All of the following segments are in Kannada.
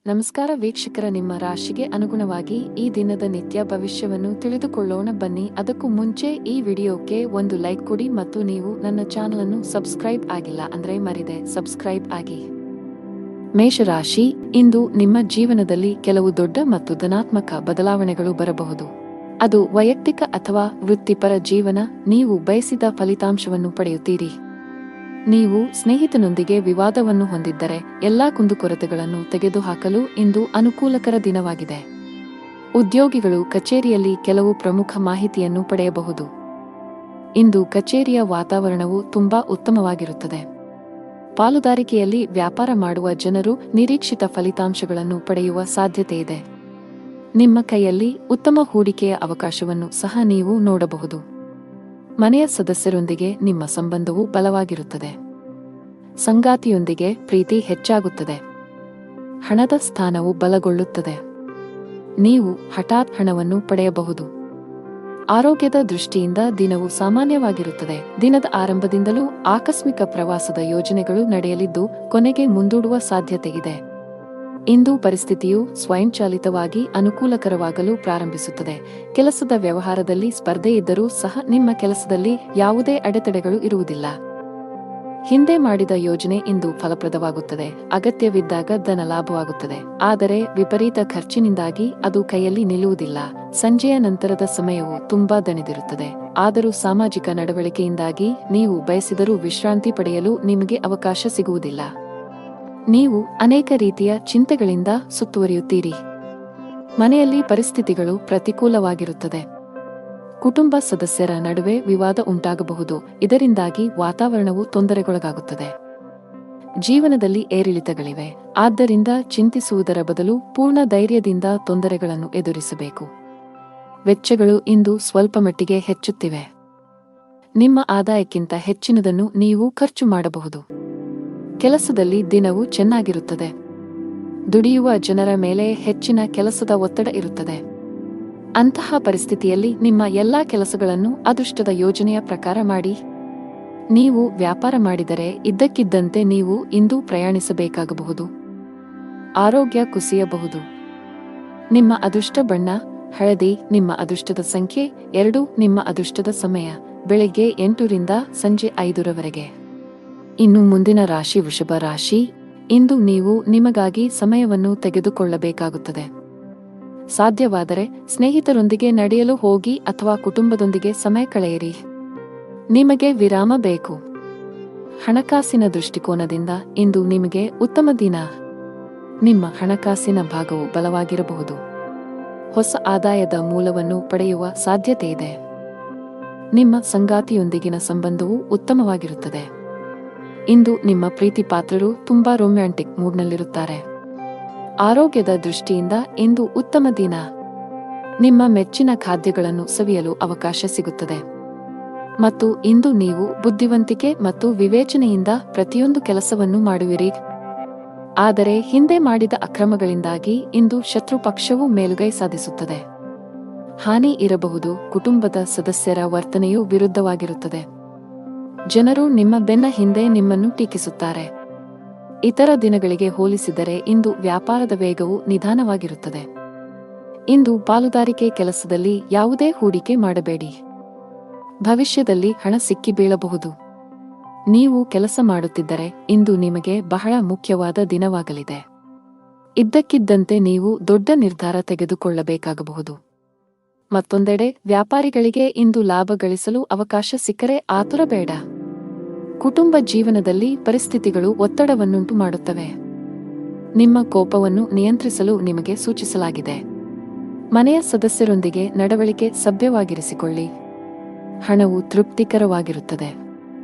ನಮಸ್ಕಾರ ವೀಕ್ಷಕರ, ನಿಮ್ಮ ರಾಶಿಗೆ ಅನುಗುಣವಾಗಿ ಈ ದಿನದ ನಿತ್ಯ ಭವಿಷ್ಯವನ್ನು ತಿಳಿದುಕೊಳ್ಳೋಣ ಬನ್ನಿ. ಅದಕ್ಕೂ ಮುಂಚೆ ಈ ವಿಡಿಯೋಕ್ಕೆ ಒಂದು ಲೈಕ್ ಕೊಡಿ ಮತ್ತು ನೀವು ನನ್ನ ಚಾನಲ್ ಅನ್ನು ಸಬ್ಸ್ಕ್ರೈಬ್ ಆಗಿಲ್ಲ ಅಂದ್ರೆ ಮರಿದೆ ಸಬ್ಸ್ಕ್ರೈಬ್ ಆಗಿ. ಮೇಷರಾಶಿ, ಇಂದು ನಿಮ್ಮ ಜೀವನದಲ್ಲಿ ಕೆಲವು ದೊಡ್ಡ ಮತ್ತು ಧನಾತ್ಮಕ ಬದಲಾವಣೆಗಳು ಬರಬಹುದು. ಅದು ವೈಯಕ್ತಿಕ ಅಥವಾ ವೃತ್ತಿಪರ ಜೀವನ, ನೀವು ಬಯಸಿದ ಫಲಿತಾಂಶವನ್ನು ಪಡೆಯುತ್ತೀರಿ. ನೀವು ಸ್ನೇಹಿತನೊಂದಿಗೆ ವಿವಾದವನ್ನು ಹೊಂದಿದ್ದರೆ ಎಲ್ಲಾ ಕುಂದುಕೊರತೆಗಳನ್ನು ತೆಗೆದುಹಾಕಲು ಇಂದು ಅನುಕೂಲಕರ ದಿನವಾಗಿದೆ. ಉದ್ಯೋಗಿಗಳು ಕಚೇರಿಯಲ್ಲಿ ಕೆಲವು ಪ್ರಮುಖ ಮಾಹಿತಿಯನ್ನು ಪಡೆಯಬಹುದು. ಇಂದು ಕಚೇರಿಯ ವಾತಾವರಣವು ತುಂಬಾ ಉತ್ತಮವಾಗಿರುತ್ತದೆ. ಪಾಲುದಾರಿಕೆಯಲ್ಲಿ ವ್ಯಾಪಾರ ಮಾಡುವ ಜನರು ನಿರೀಕ್ಷಿತ ಫಲಿತಾಂಶಗಳನ್ನು ಪಡೆಯುವ ಸಾಧ್ಯತೆಯಿದೆ. ನಿಮ್ಮ ಕೈಯಲ್ಲಿ ಉತ್ತಮ ಹೂಡಿಕೆಯ ಅವಕಾಶವನ್ನು ಸಹ ನೀವು ನೋಡಬಹುದು. ಮನೆಯ ಸದಸ್ಯರೊಂದಿಗೆ ನಿಮ್ಮ ಸಂಬಂಧವು ಬಲವಾಗಿರುತ್ತದೆ. ಸಂಗಾತಿಯೊಂದಿಗೆ ಪ್ರೀತಿ ಹೆಚ್ಚಾಗುತ್ತದೆ. ಹಣದ ಸ್ಥಾನವು ಬಲಗೊಳ್ಳುತ್ತದೆ. ನೀವು ಹಠಾತ್ ಹಣವನ್ನು ಪಡೆಯಬಹುದು. ಆರೋಗ್ಯದ ದೃಷ್ಟಿಯಿಂದ ದಿನವು ಸಾಮಾನ್ಯವಾಗಿರುತ್ತದೆ. ದಿನದ ಆರಂಭದಿಂದಲೂ ಆಕಸ್ಮಿಕ ಪ್ರವಾಸದ ಯೋಜನೆಗಳು ನಡೆಯಲಿದ್ದು ಕೊನೆಗೆ ಮುಂದೂಡುವ ಸಾಧ್ಯತೆಯಿದೆ. ಇಂದು ಪರಿಸ್ಥಿತಿಯು ಸ್ವಯಂಚಾಲಿತವಾಗಿ ಅನುಕೂಲಕರವಾಗಲು ಪ್ರಾರಂಭಿಸುತ್ತದೆ. ಕೆಲಸದ ವ್ಯವಹಾರದಲ್ಲಿ ಸ್ಪರ್ಧೆ ಇದ್ದರೂ ಸಹ ನಿಮ್ಮ ಕೆಲಸದಲ್ಲಿ ಯಾವುದೇ ಅಡೆತಡೆಗಳು ಇರುವುದಿಲ್ಲ. ಹಿಂದೆ ಮಾಡಿದ ಯೋಜನೆ ಇಂದು ಫಲಪ್ರದವಾಗುತ್ತದೆ. ಅಗತ್ಯವಿದ್ದಾಗ ಧನ ಲಾಭವಾಗುತ್ತದೆ. ಆದರೆ ವಿಪರೀತ ಖರ್ಚಿನಿಂದಾಗಿ ಅದು ಕೈಯಲ್ಲಿ ನಿಲ್ಲುವುದಿಲ್ಲ. ಸಂಜೆಯ ನಂತರದ ಸಮಯವು ತುಂಬಾ ದಣಿದಿರುತ್ತದೆ. ಆದರೂ ಸಾಮಾಜಿಕ ನಡವಳಿಕೆಯಿಂದಾಗಿ ನೀವು ಬಯಸಿದರೂ ವಿಶ್ರಾಂತಿ ಪಡೆಯಲು ನಿಮಗೆ ಅವಕಾಶ ಸಿಗುವುದಿಲ್ಲ. ನೀವು ಅನೇಕ ರೀತಿಯ ಚಿಂತೆಗಳಿಂದ ಸುತ್ತುವರಿಯುತ್ತೀರಿ. ಮನೆಯಲ್ಲಿ ಪರಿಸ್ಥಿತಿಗಳು ಪ್ರತಿಕೂಲವಾಗಿರುತ್ತದೆ. ಕುಟುಂಬ ಸದಸ್ಯರ ನಡುವೆ ವಿವಾದ ಉಂಟಾಗಬಹುದು. ಇದರಿಂದಾಗಿ ವಾತಾವರಣವು ತೊಂದರೆಗೊಳಗಾಗುತ್ತದೆ. ಜೀವನದಲ್ಲಿ ಏರಿಳಿತಗಳಿವೆ. ಆದ್ದರಿಂದ ಚಿಂತಿಸುವುದರ ಬದಲು ಪೂರ್ಣ ಧೈರ್ಯದಿಂದ ತೊಂದರೆಗಳನ್ನು ಎದುರಿಸಬೇಕು. ವೆಚ್ಚಗಳು ಇಂದು ಸ್ವಲ್ಪ ಮಟ್ಟಿಗೆ ಹೆಚ್ಚುತ್ತಿವೆ. ನಿಮ್ಮ ಆದಾಯಕ್ಕಿಂತ ಹೆಚ್ಚಿನದನ್ನು ನೀವು ಖರ್ಚು ಮಾಡಬಹುದು. ಕೆಲಸದಲ್ಲಿ ದಿನವು ಚೆನ್ನಾಗಿರುತ್ತದೆ. ದುಡಿಯುವ ಜನರ ಮೇಲೆ ಹೆಚ್ಚಿನ ಕೆಲಸದ ಒತ್ತಡ ಇರುತ್ತದೆ. ಅಂತಹ ಪರಿಸ್ಥಿತಿಯಲ್ಲಿ ನಿಮ್ಮ ಎಲ್ಲಾ ಕೆಲಸಗಳನ್ನು ಅದೃಷ್ಟದ ಯೋಜನೆಯ ಪ್ರಕಾರ ಮಾಡಿ. ನೀವು ವ್ಯಾಪಾರ ಮಾಡಿದರೆ ಇದ್ದಕ್ಕಿದ್ದಂತೆ ನೀವು ಇಂದು ಪ್ರಯಾಣಿಸಬೇಕಾಗಬಹುದು. ಆರೋಗ್ಯ ಕುಸಿಯಬಹುದು. ನಿಮ್ಮ ಅದೃಷ್ಟ ಬಣ್ಣ ಹಳದಿ. ನಿಮ್ಮ ಅದೃಷ್ಟದ ಸಂಖ್ಯೆ 2. ನಿಮ್ಮ ಅದೃಷ್ಟದ ಸಮಯ ಬೆಳಗ್ಗೆ 8 ರಿಂದ ಸಂಜೆ 5 ರವರೆಗೆ. ಇನ್ನು ಮುಂದಿನ ರಾಶಿ ವೃಷಭ ರಾಶಿ. ಇಂದು ನೀವು ನಿಮಗಾಗಿ ಸಮಯವನ್ನು ತೆಗೆದುಕೊಳ್ಳಬೇಕಾಗುತ್ತದೆ. ಸಾಧ್ಯವಾದರೆ ಸ್ನೇಹಿತರೊಂದಿಗೆ ನಡೆಯಲು ಹೋಗಿ ಅಥವಾ ಕುಟುಂಬದೊಂದಿಗೆ ಸಮಯ ಕಳೆಯಿರಿ. ನಿಮಗೆ ವಿರಾಮ ಬೇಕು. ಹಣಕಾಸಿನ ದೃಷ್ಟಿಕೋನದಿಂದ ಇಂದು ನಿಮಗೆ ಉತ್ತಮ ದಿನ. ನಿಮ್ಮ ಹಣಕಾಸಿನ ಭಾಗವು ಬಲವಾಗಿರಬಹುದು. ಹೊಸ ಆದಾಯದ ಮೂಲವನ್ನು ಪಡೆಯುವ ಸಾಧ್ಯತೆಯಿದೆ. ನಿಮ್ಮ ಸಂಗಾತಿಯೊಂದಿಗಿನ ಸಂಬಂಧವು ಉತ್ತಮವಾಗಿರುತ್ತದೆ. ಇಂದು ನಿಮ್ಮ ಪ್ರೀತಿ ಪಾತ್ರರು ತುಂಬಾ ರೊಮ್ಯಾಂಟಿಕ್ ಮೂಡ್ನಲ್ಲಿರುತ್ತಾರೆ. ಆರೋಗ್ಯದ ದೃಷ್ಟಿಯಿಂದ ಇಂದು ಉತ್ತಮ ದಿನ. ನಿಮ್ಮ ಮೆಚ್ಚಿನ ಖಾದ್ಯಗಳನ್ನು ಸವಿಯಲು ಅವಕಾಶ ಸಿಗುತ್ತದೆ. ಮತ್ತು ಇಂದು ನೀವು ಬುದ್ಧಿವಂತಿಕೆ ಮತ್ತು ವಿವೇಚನೆಯಿಂದ ಪ್ರತಿಯೊಂದು ಕೆಲಸವನ್ನು ಮಾಡುವಿರಿ. ಆದರೆ ಹಿಂದೆ ಮಾಡಿದ ಅಕ್ರಮಗಳಿಂದಾಗಿ ಇಂದು ಶತ್ರು ಪಕ್ಷವು ಮೇಲುಗೈ ಸಾಧಿಸುತ್ತದೆ. ಹಾನಿ ಇರಬಹುದು. ಕುಟುಂಬದ ಸದಸ್ಯರ ವರ್ತನೆಯು ವಿರುದ್ಧವಾಗಿರುತ್ತದೆ. ಜನರು ನಿಮ್ಮ ಬೆನ್ನ ಹಿಂದೆ ನಿಮ್ಮನ್ನು ಟೀಕಿಸುತ್ತಾರೆ. ಇತರ ದಿನಗಳಿಗೆ ಹೋಲಿಸಿದರೆ ಇಂದು ವ್ಯಾಪಾರದ ವೇಗವು ನಿಧಾನವಾಗಿರುತ್ತದೆ. ಇಂದು ಪಾಲುದಾರಿಕೆ ಕೆಲಸದಲ್ಲಿ ಯಾವುದೇ ಹೂಡಿಕೆ ಮಾಡಬೇಡಿ. ಭವಿಷ್ಯದಲ್ಲಿ ಹಣ ಸಿಕ್ಕಿ ಬೀಳಬಹುದು. ನೀವು ಕೆಲಸ ಮಾಡುತ್ತಿದ್ದರೆ ಇಂದು ನಿಮಗೆ ಬಹಳ ಮುಖ್ಯವಾದ ದಿನವಾಗಲಿದೆ. ಇದ್ದಕ್ಕಿದ್ದಂತೆ ನೀವು ದೊಡ್ಡ ನಿರ್ಧಾರ ತೆಗೆದುಕೊಳ್ಳಬೇಕಾಗಬಹುದು. ಮತ್ತೊಂದೆಡೆ ವ್ಯಾಪಾರಿಗಳಿಗೆ ಇಂದು ಲಾಭ ಗಳಿಸಲು ಅವಕಾಶ ಸಿಕ್ಕರೆ ಆತುರ ಬೇಡ. ಕುಟುಂಬ ಜೀವನದಲ್ಲಿ ಪರಿಸ್ಥಿತಿಗಳು ಒತ್ತಡವನ್ನುಂಟು ಮಾಡುತ್ತವೆ. ನಿಮ್ಮ ಕೋಪವನ್ನು ನಿಯಂತ್ರಿಸಲು ನಿಮಗೆ ಸೂಚಿಸಲಾಗಿದೆ. ಮನೆಯ ಸದಸ್ಯರೊಂದಿಗೆ ನಡವಳಿಕೆ ಸಭ್ಯವಾಗಿರಿಸಿಕೊಳ್ಳಿ. ಹಣವು ತೃಪ್ತಿಕರವಾಗಿರುತ್ತದೆ.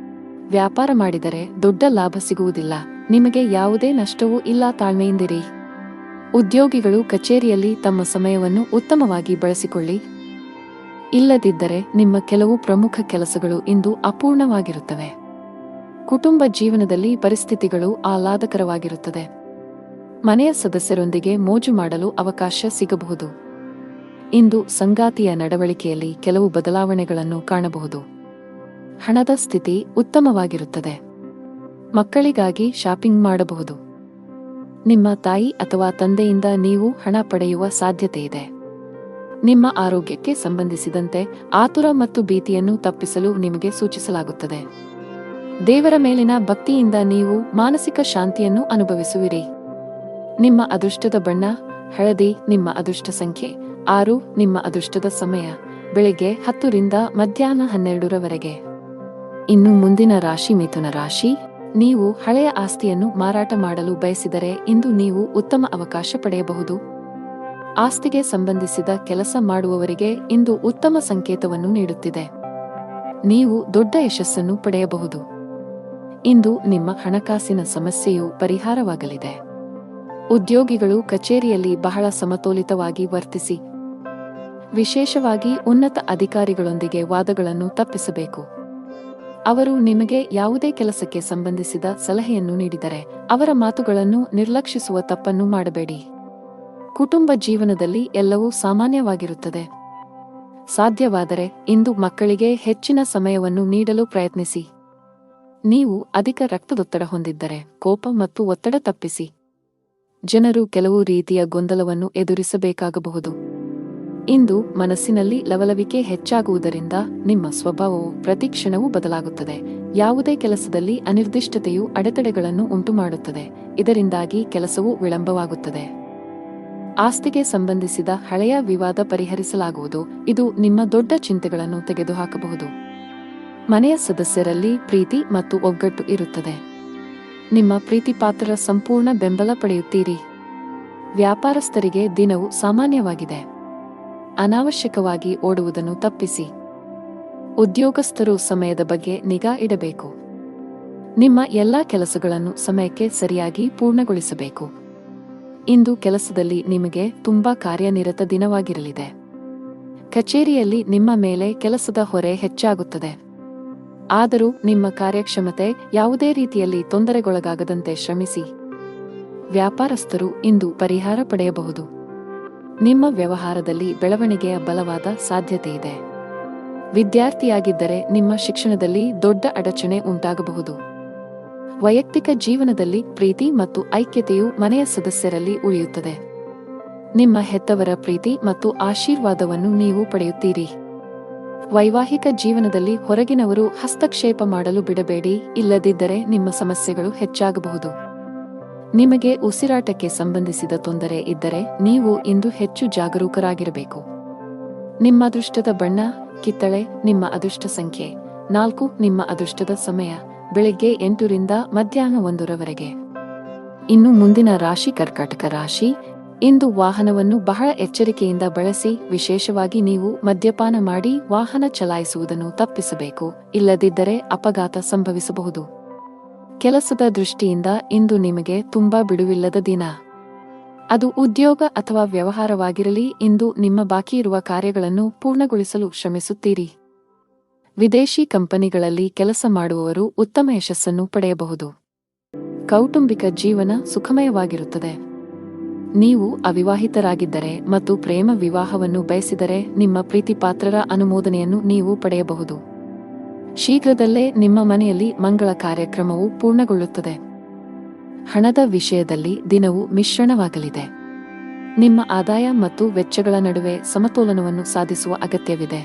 ವ್ಯಾಪಾರ ಮಾಡಿದರೆ ದೊಡ್ಡ ಲಾಭ ಸಿಗುವುದಿಲ್ಲ. ನಿಮಗೆ ಯಾವುದೇ ನಷ್ಟವೂ ಇಲ್ಲ. ತಾಳ್ಮೆಯಿಂದಿರಿ. ಉದ್ಯೋಗಿಗಳು ಕಚೇರಿಯಲ್ಲಿ ತಮ್ಮ ಸಮಯವನ್ನು ಉತ್ತಮವಾಗಿ ಬಳಸಿಕೊಳ್ಳಿ. ಇಲ್ಲದಿದ್ದರೆ ನಿಮ್ಮ ಕೆಲವು ಪ್ರಮುಖ ಕೆಲಸಗಳು ಇಂದು ಅಪೂರ್ಣವಾಗಿರುತ್ತವೆ. ಕುಟುಂಬ ಜೀವನದಲ್ಲಿ ಪರಿಸ್ಥಿತಿಗಳು ಆಹ್ಲಾದಕರವಾಗಿರುತ್ತದೆ. ಮನೆಯ ಸದಸ್ಯರೊಂದಿಗೆ ಮೋಜು ಮಾಡಲು ಅವಕಾಶ ಸಿಗಬಹುದು. ಇಂದು ಸಂಗಾತಿಯ ನಡವಳಿಕೆಯಲ್ಲಿ ಕೆಲವು ಬದಲಾವಣೆಗಳನ್ನು ಕಾಣಬಹುದು. ಹಣದ ಸ್ಥಿತಿ ಉತ್ತಮವಾಗಿರುತ್ತದೆ. ಮಕ್ಕಳಿಗಾಗಿ ಶಾಪಿಂಗ್ ಮಾಡಬಹುದು. ನಿಮ್ಮ ತಾಯಿ ಅಥವಾ ತಂದೆಯಿಂದ ನೀವು ಹಣ ಪಡೆಯುವ ಸಾಧ್ಯತೆಯಿದೆ. ನಿಮ್ಮ ಆರೋಗ್ಯಕ್ಕೆ ಸಂಬಂಧಿಸಿದಂತೆ ಆತುರ ಮತ್ತು ಭೀತಿಯನ್ನು ತಪ್ಪಿಸಲು ನಿಮಗೆ ಸೂಚಿಸಲಾಗುತ್ತದೆ. ದೇವರ ಮೇಲಿನ ಭಕ್ತಿಯಿಂದ ನೀವು ಮಾನಸಿಕ ಶಾಂತಿಯನ್ನು ಅನುಭವಿಸುವಿರಿ. ನಿಮ್ಮ ಅದೃಷ್ಟದ ಬಣ್ಣ ಹಳದಿ. ನಿಮ್ಮ ಅದೃಷ್ಟ ಸಂಖ್ಯೆ 6. ನಿಮ್ಮ ಅದೃಷ್ಟದ ಸಮಯ ಬೆಳಿಗ್ಗೆ 10 ರಿಂದ ಮಧ್ಯಾಹ್ನ 12ರವರೆಗೆ. ಇನ್ನು ಮುಂದಿನ ರಾಶಿ ಮಿಥುನ ರಾಶಿ. ನೀವು ಹಳೆಯ ಆಸ್ತಿಯನ್ನು ಮಾರಾಟ ಮಾಡಲು ಬಯಸಿದರೆ ಇಂದು ನೀವು ಉತ್ತಮ ಅವಕಾಶ ಪಡೆಯಬಹುದು. ಆಸ್ತಿಗೆ ಸಂಬಂಧಿಸಿದ ಕೆಲಸ ಮಾಡುವವರಿಗೆ ಇಂದು ಉತ್ತಮ ಸಂಕೇತವನ್ನು ನೀಡುತ್ತಿದೆ. ನೀವು ದೊಡ್ಡ ಯಶಸ್ಸನ್ನು ಪಡೆಯಬಹುದು. ಇಂದು ನಿಮ್ಮ ಹಣಕಾಸಿನ ಸಮಸ್ಯೆಯು ಪರಿಹಾರವಾಗಲಿದೆ. ಉದ್ಯೋಗಿಗಳು ಕಚೇರಿಯಲ್ಲಿ ಬಹಳ ಸಮತೋಲಿತವಾಗಿ ವರ್ತಿಸಿ. ವಿಶೇಷವಾಗಿ ಉನ್ನತ ಅಧಿಕಾರಿಗಳೊಂದಿಗೆ ವಾದಗಳನ್ನು ತಪ್ಪಿಸಬೇಕು. ಅವರು ನಿಮಗೆ ಯಾವುದೇ ಕೆಲಸಕ್ಕೆ ಸಂಬಂಧಿಸಿದ ಸಲಹೆಯನ್ನು ನೀಡಿದರೆ ಅವರ ಮಾತುಗಳನ್ನು ನಿರ್ಲಕ್ಷಿಸುವ ತಪ್ಪನ್ನು ಮಾಡಬೇಡಿ. ಕುಟುಂಬ ಜೀವನದಲ್ಲಿ ಎಲ್ಲವೂ ಸಾಮಾನ್ಯವಾಗಿರುತ್ತದೆ. ಸಾಧ್ಯವಾದರೆ ಇಂದು ಮಕ್ಕಳಿಗೆ ಹೆಚ್ಚಿನ ಸಮಯವನ್ನು ನೀಡಲು ಪ್ರಯತ್ನಿಸಿ. ನೀವು ಅಧಿಕ ರಕ್ತದೊತ್ತಡ ಹೊಂದಿದ್ದರೆ ಕೋಪ ಮತ್ತು ಒತ್ತಡ ತಪ್ಪಿಸಿ. ಜನರು ಕೆಲವು ರೀತಿಯ ಗೊಂದಲವನ್ನು ಎದುರಿಸಬೇಕಾಗಬಹುದು. ಇಂದು ಮನಸ್ಸಿನಲ್ಲಿ ಲವಲವಿಕೆ ಹೆಚ್ಚಾಗುವುದರಿಂದ ನಿಮ್ಮ ಸ್ವಭಾವವು ಪ್ರತಿಕ್ಷಣವೂ ಬದಲಾಗುತ್ತದೆ. ಯಾವುದೇ ಕೆಲಸದಲ್ಲಿ ಅನಿರ್ದಿಷ್ಟತೆಯು ಅಡೆತಡೆಗಳನ್ನು ಉಂಟುಮಾಡುತ್ತದೆ. ಇದರಿಂದಾಗಿ ಕೆಲಸವು ವಿಳಂಬವಾಗುತ್ತದೆ. ಆಸ್ತಿಗೆ ಸಂಬಂಧಿಸಿದ ಹಳೆಯ ವಿವಾದ ಪರಿಹರಿಸಲಾಗುವುದು. ಇದು ನಿಮ್ಮ ದೊಡ್ಡ ಚಿಂತೆಗಳನ್ನು ತೆಗೆದುಹಾಕಬಹುದು. ಮನೆಯ ಸದಸ್ಯರಲ್ಲಿ ಪ್ರೀತಿ ಮತ್ತು ಒಗ್ಗಟ್ಟು ಇರುತ್ತದೆ. ನಿಮ್ಮ ಪ್ರೀತಿಪಾತ್ರರ ಸಂಪೂರ್ಣ ಬೆಂಬಲ ಪಡೆಯುತ್ತೀರಿ. ವ್ಯಾಪಾರಸ್ಥರಿಗೆ ದಿನವು ಸಾಮಾನ್ಯವಾಗಿದೆ. ಅನಾವಶ್ಯಕವಾಗಿ ಓಡುವುದನ್ನು ತಪ್ಪಿಸಿ. ಉದ್ಯೋಗಸ್ಥರು ಸಮಯದ ಬಗ್ಗೆ ನಿಗಾ ಇಡಬೇಕು. ನಿಮ್ಮ ಎಲ್ಲಾ ಕೆಲಸಗಳನ್ನು ಸಮಯಕ್ಕೆ ಸರಿಯಾಗಿ ಪೂರ್ಣಗೊಳಿಸಬೇಕು. ಇಂದು ಕೆಲಸದಲ್ಲಿ ನಿಮಗೆ ತುಂಬಾ ಕಾರ್ಯನಿರತ ದಿನವಾಗಿರಲಿದೆ. ಕಚೇರಿಯಲ್ಲಿ ನಿಮ್ಮ ಮೇಲೆ ಕೆಲಸದ ಹೊರೆ ಹೆಚ್ಚಾಗುತ್ತದೆ. ಆದರೂ ನಿಮ್ಮ ಕಾರ್ಯಕ್ಷಮತೆ ಯಾವುದೇ ರೀತಿಯಲ್ಲಿ ತೊಂದರೆಗೊಳಗಾಗದಂತೆ ಶ್ರಮಿಸಿ. ವ್ಯಾಪಾರಸ್ಥರು ಇಂದು ಪರಿಹಾರ ಪಡೆಯಬಹುದು. ನಿಮ್ಮ ವ್ಯವಹಾರದಲ್ಲಿ ಬೆಳವಣಿಗೆಯ ಬಲವಾದ ಸಾಧ್ಯತೆಯಿದೆ. ವಿದ್ಯಾರ್ಥಿಯಾಗಿದ್ದರೆ ನಿಮ್ಮ ಶಿಕ್ಷಣದಲ್ಲಿ ದೊಡ್ಡ ಅಡಚಣೆ ಉಂಟಾಗಬಹುದು. ವೈಯಕ್ತಿಕ ಜೀವನದಲ್ಲಿ ಪ್ರೀತಿ ಮತ್ತು ಐಕ್ಯತೆಯು ಮನೆಯ ಸದಸ್ಯರಲ್ಲಿ ಉಳಿಯುತ್ತದೆ. ನಿಮ್ಮ ಹೆತ್ತವರ ಪ್ರೀತಿ ಮತ್ತು ಆಶೀರ್ವಾದವನ್ನು ನೀವು ಪಡೆಯುತ್ತೀರಿ. ವೈವಾಹಿಕ ಜೀವನದಲ್ಲಿ ಹೊರಗಿನವರು ಹಸ್ತಕ್ಷೇಪ ಮಾಡಲು ಬಿಡಬೇಡಿ, ಇಲ್ಲದಿದ್ದರೆ ನಿಮ್ಮ ಸಮಸ್ಯೆಗಳು ಹೆಚ್ಚಾಗಬಹುದು. ನಿಮಗೆ ಉಸಿರಾಟಕ್ಕೆ ಸಂಬಂಧಿಸಿದ ತೊಂದರೆ ಇದ್ದರೆ ನೀವು ಇಂದು ಹೆಚ್ಚು ಜಾಗರೂಕರಾಗಿರಬೇಕು. ನಿಮ್ಮ ಅದೃಷ್ಟದ ಬಣ್ಣ ಕಿತ್ತಳೆ. ನಿಮ್ಮ ಅದೃಷ್ಟ ಸಂಖ್ಯೆ 4. ನಿಮ್ಮ ಅದೃಷ್ಟದ ಸಮಯ ಬೆಳಿಗ್ಗೆ 8 ರಿಂದ ಮಧ್ಯಾಹ್ನ 1ರವರೆಗೆ. ಇನ್ನು ಮುಂದಿನ ರಾಶಿ ಕರ್ಕಾಟಕ ರಾಶಿ. ಇಂದು ವಾಹನವನ್ನು ಬಹಳ ಎಚ್ಚರಿಕೆಯಿಂದ ಬಳಸಿ. ವಿಶೇಷವಾಗಿ ನೀವು ಮದ್ಯಪಾನ ಮಾಡಿ ವಾಹನ ಚಲಾಯಿಸುವುದನ್ನು ತಪ್ಪಿಸಬೇಕು, ಇಲ್ಲದಿದ್ದರೆ ಅಪಘಾತ ಸಂಭವಿಸಬಹುದು. ಕೆಲಸದ ದೃಷ್ಟಿಯಿಂದ ಇಂದು ನಿಮಗೆ ತುಂಬಾ ಬಿಡುವಿಲ್ಲದ ದಿನ. ಅದು ಉದ್ಯೋಗ ಅಥವಾ ವ್ಯವಹಾರವಾಗಿರಲಿ, ಇಂದು ನಿಮ್ಮ ಬಾಕಿ ಇರುವ ಕಾರ್ಯಗಳನ್ನು ಪೂರ್ಣಗೊಳಿಸಲು ಶ್ರಮಿಸುತ್ತೀರಿ. ವಿದೇಶಿ ಕಂಪನಿಗಳಲ್ಲಿ ಕೆಲಸ ಮಾಡುವವರು ಉತ್ತಮ ಯಶಸ್ಸನ್ನು ಪಡೆಯಬಹುದು. ಕೌಟುಂಬಿಕ ಜೀವನ ಸುಖಮಯವಾಗಿರುತ್ತದೆ. ನೀವು ಅವಿವಾಹಿತರಾಗಿದ್ದರೆ ಮತ್ತು ಪ್ರೇಮ ವಿವಾಹವನ್ನು ಬಯಸಿದರೆ ನಿಮ್ಮ ಪ್ರೀತಿಪಾತ್ರರ ಅನುಮೋದನೆಯನ್ನು ನೀವು ಪಡೆಯಬಹುದು. ಶೀಘ್ರದಲ್ಲೇ ನಿಮ್ಮ ಮನೆಯಲ್ಲಿ ಮಂಗಳ ಕಾರ್ಯಕ್ರಮವು ಪೂರ್ಣಗೊಳ್ಳುತ್ತದೆ. ಹಣದ ವಿಷಯದಲ್ಲಿ ದಿನವು ಮಿಶ್ರಣವಾಗಲಿದೆ. ನಿಮ್ಮ ಆದಾಯ ಮತ್ತು ವೆಚ್ಚಗಳ ನಡುವೆ ಸಮತೋಲನವನ್ನು ಸಾಧಿಸುವ ಅಗತ್ಯವಿದೆ.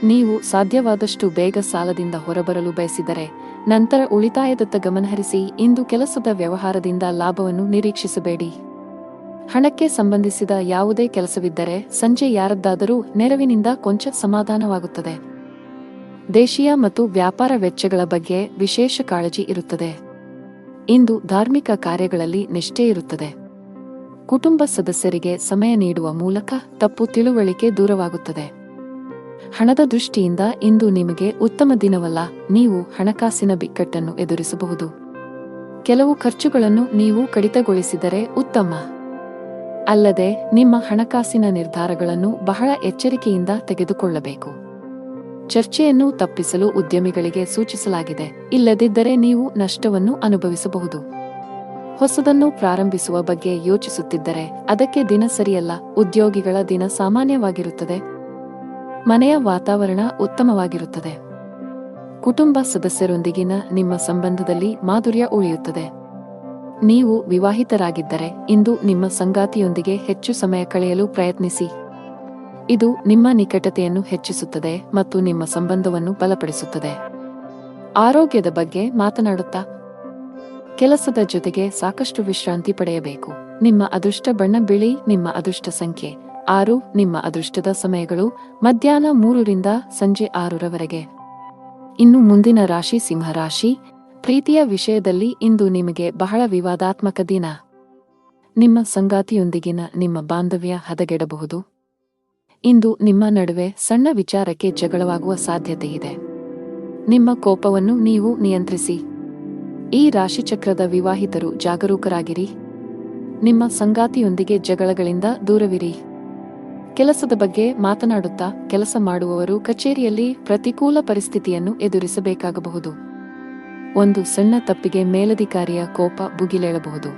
ನೀವು ಸಾಧ್ಯವಾದಷ್ಟು ಬೇಗ ಸಾಲದಿಂದ ಹೊರಬರಲು ಬಯಸಿದರೆ ನಂತರ ಉಳಿತಾಯದತ್ತ ಗಮನಹರಿಸಿ. ಇಂದು ಕೆಲಸದ ವ್ಯವಹಾರದಿಂದ ಲಾಭವನ್ನು ನಿರೀಕ್ಷಿಸಬೇಡಿ. ಹಣಕ್ಕೆ ಸಂಬಂಧಿಸಿದ ಯಾವುದೇ ಕೆಲಸವಿದ್ದರೆ ಸಂಜೆ ಯಾರದ್ದಾದರೂ ನೆರವಿನಿಂದ ಕೊಂಚ ಸಮಾಧಾನವಾಗುತ್ತದೆ. ದೇಶೀಯ ಮತ್ತು ವ್ಯಾಪಾರ ವೆಚ್ಚಗಳ ಬಗ್ಗೆ ವಿಶೇಷ ಕಾಳಜಿ ಇರುತ್ತದೆ. ಇಂದು ಧಾರ್ಮಿಕ ಕಾರ್ಯಗಳಲ್ಲಿ ನಿಷ್ಠೆ ಇರುತ್ತದೆ. ಕುಟುಂಬ ಸದಸ್ಯರಿಗೆ ಸಮಯ ನೀಡುವ ಮೂಲಕ ತಪ್ಪು ತಿಳುವಳಿಕೆ ದೂರವಾಗುತ್ತದೆ. ಹಣದ ದೃಷ್ಟಿಯಿಂದ ಇಂದು ನಿಮಗೆ ಉತ್ತಮ ದಿನವಲ್ಲ. ನೀವು ಹಣಕಾಸಿನ ಬಿಕ್ಕಟ್ಟನ್ನು ಎದುರಿಸಬಹುದು. ಕೆಲವು ಖರ್ಚುಗಳನ್ನು ನೀವು ಕಡಿತಗೊಳಿಸಿದರೆ ಉತ್ತಮ. ಅಲ್ಲದೆ ನಿಮ್ಮ ಹಣಕಾಸಿನ ನಿರ್ಧಾರಗಳನ್ನು ಬಹಳ ಎಚ್ಚರಿಕೆಯಿಂದ ತೆಗೆದುಕೊಳ್ಳಬೇಕು. ಚರ್ಚೆಯನ್ನು ತಪ್ಪಿಸಲು ಉದ್ಯಮಿಗಳಿಗೆ ಸೂಚಿಸಲಾಗಿದೆ, ಇಲ್ಲದಿದ್ದರೆ ನೀವು ನಷ್ಟವನ್ನು ಅನುಭವಿಸಬಹುದು. ಹೊಸದನ್ನು ಪ್ರಾರಂಭಿಸುವ ಬಗ್ಗೆ ಯೋಚಿಸುತ್ತಿದ್ದರೆ ಅದಕ್ಕೆ ದಿನ ಸರಿಯಲ್ಲ. ಉದ್ಯೋಗಿಗಳ ದಿನ ಸಾಮಾನ್ಯವಾಗಿರುತ್ತದೆ. ಮನೆಯ ವಾತಾವರಣ ಉತ್ತಮವಾಗಿರುತ್ತದೆ. ಕುಟುಂಬ ಸದಸ್ಯರೊಂದಿಗಿನ ನಿಮ್ಮ ಸಂಬಂಧದಲ್ಲಿ ಮಾಧುರ್ಯ ಉಳಿಯುತ್ತದೆ. ನೀವು ವಿವಾಹಿತರಾಗಿದ್ದರೆ ಇಂದು ನಿಮ್ಮ ಸಂಗಾತಿಯೊಂದಿಗೆ ಹೆಚ್ಚು ಸಮಯ ಕಳೆಯಲು ಪ್ರಯತ್ನಿಸಿ. ಇದು ನಿಮ್ಮ ನಿಕಟತೆಯನ್ನು ಹೆಚ್ಚಿಸುತ್ತದೆ ಮತ್ತು ನಿಮ್ಮ ಸಂಬಂಧವನ್ನು ಬಲಪಡಿಸುತ್ತದೆ. ಆರೋಗ್ಯದ ಬಗ್ಗೆ ಮಾತನಾಡುತ್ತಾ ಕೆಲಸದ ಜೊತೆಗೆ ಸಾಕಷ್ಟು ವಿಶ್ರಾಂತಿ ಪಡೆಯಬೇಕು. ನಿಮ್ಮ ಅದೃಷ್ಟ ಬಣ್ಣ ಬಿಳಿ. ನಿಮ್ಮ ಅದೃಷ್ಟ ಸಂಖ್ಯೆ 6. ನಿಮ್ಮ ಅದೃಷ್ಟದ ಸಮಯಗಳು ಮಧ್ಯಾಹ್ನ 3 ರಿಂದ ಸಂಜೆ 6 ಇನ್ನು ಮುಂದಿನ ರಾಶಿ ಸಿಂಹ ರಾಶಿ. ಪ್ರೀತಿಯ ವಿಷಯದಲ್ಲಿ ಇಂದು ನಿಮಗೆ ಬಹಳ ವಿವಾದಾತ್ಮಕ ದಿನ. ನಿಮ್ಮ ಸಂಗಾತಿಯೊಂದಿಗಿನ ನಿಮ್ಮ ಬಾಂಧವ್ಯ ಹದಗೆಡಬಹುದು. ಇಂದು ನಿಮ್ಮ ನಡುವೆ ಸಣ್ಣ ವಿಚಾರಕ್ಕೆ ಜಗಳವಾಗುವ ಸಾಧ್ಯತೆಯಿದೆ. ನಿಮ್ಮ ಕೋಪವನ್ನು ನೀವು ನಿಯಂತ್ರಿಸಿ. ಈ ರಾಶಿಚಕ್ರದ ವಿವಾಹಿತರು ಜಾಗರೂಕರಾಗಿರಿ. ನಿಮ್ಮ ಸಂಗಾತಿಯೊಂದಿಗೆ ಜಗಳಗಳಿಂದ ದೂರವಿರಿ. ಕೆಲಸದ ಬಗ್ಗೆ ಮಾತನಾಡುತ್ತಾ ಕೆಲಸ ಮಾಡುವವರು ಕಚೇರಿಯಲ್ಲಿ ಪ್ರತಿಕೂಲ ಪರಿಸ್ಥಿತಿಯನ್ನು ಎದುರಿಸಬೇಕಾಗಬಹುದು. ಒಂದು ಸಣ್ಣ ತಪ್ಪಿಗೆ ಮೇಲಧಿಕಾರಿಯ ಕೋಪ ಭುಗಿಲೇಳಬಹುದು.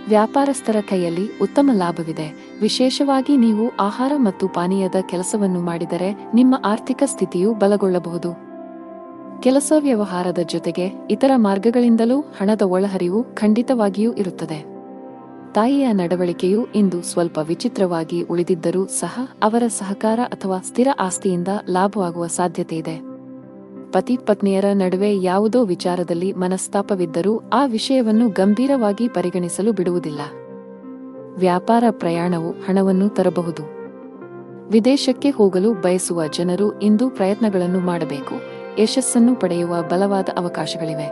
ವ್ಯಾಪಾರಸ್ಥರ ಕೈಯಲ್ಲಿ ಉತ್ತಮ ಲಾಭವಿದೆ. ವಿಶೇಷವಾಗಿ ನೀವು ಆಹಾರ ಮತ್ತು ಪಾನೀಯದ ಕೆಲಸವನ್ನು ಮಾಡಿದರೆ ನಿಮ್ಮ ಆರ್ಥಿಕ ಸ್ಥಿತಿಯು ಬಲಗೊಳ್ಳಬಹುದು. ಕೆಲಸ ವ್ಯವಹಾರದ ಜೊತೆಗೆ ಇತರ ಮಾರ್ಗಗಳಿಂದಲೂ ಹಣದ ಒಳಹರಿವು ಖಂಡಿತವಾಗಿಯೂ ಇರುತ್ತದೆ. ತಾಯಿಯ ನಡವಳಿಕೆಯು ಇಂದು ಸ್ವಲ್ಪ ವಿಚಿತ್ರವಾಗಿ ಉಳಿದಿದ್ದರೂ ಸಹ ಅವರ ಸಹಕಾರ ಅಥವಾ ಸ್ಥಿರ ಆಸ್ತಿಯಿಂದ ಲಾಭವಾಗುವ ಸಾಧ್ಯತೆಯಿದೆ. ಪತಿ ಪತ್ನಿಯರ ನಡುವೆ ಯಾವುದೋ ವಿಚಾರದಲ್ಲಿ ಮನಸ್ತಾಪವಿದ್ದರೂ ಆ ವಿಷಯವನ್ನು ಗಂಭೀರವಾಗಿ ಪರಿಗಣಿಸಲು ಬಿಡುವುದಿಲ್ಲ. ವ್ಯಾಪಾರ ಪ್ರಯಾಣವು ಹಣವನ್ನು ತರಬಹುದು. ವಿದೇಶಕ್ಕೆ ಹೋಗಲು ಬಯಸುವ ಜನರು ಇಂದು ಪ್ರಯತ್ನಗಳನ್ನು ಮಾಡಬೇಕು. ಯಶಸ್ಸನ್ನು ಪಡೆಯುವ ಬಲವಾದ ಅವಕಾಶಗಳಿವೆ.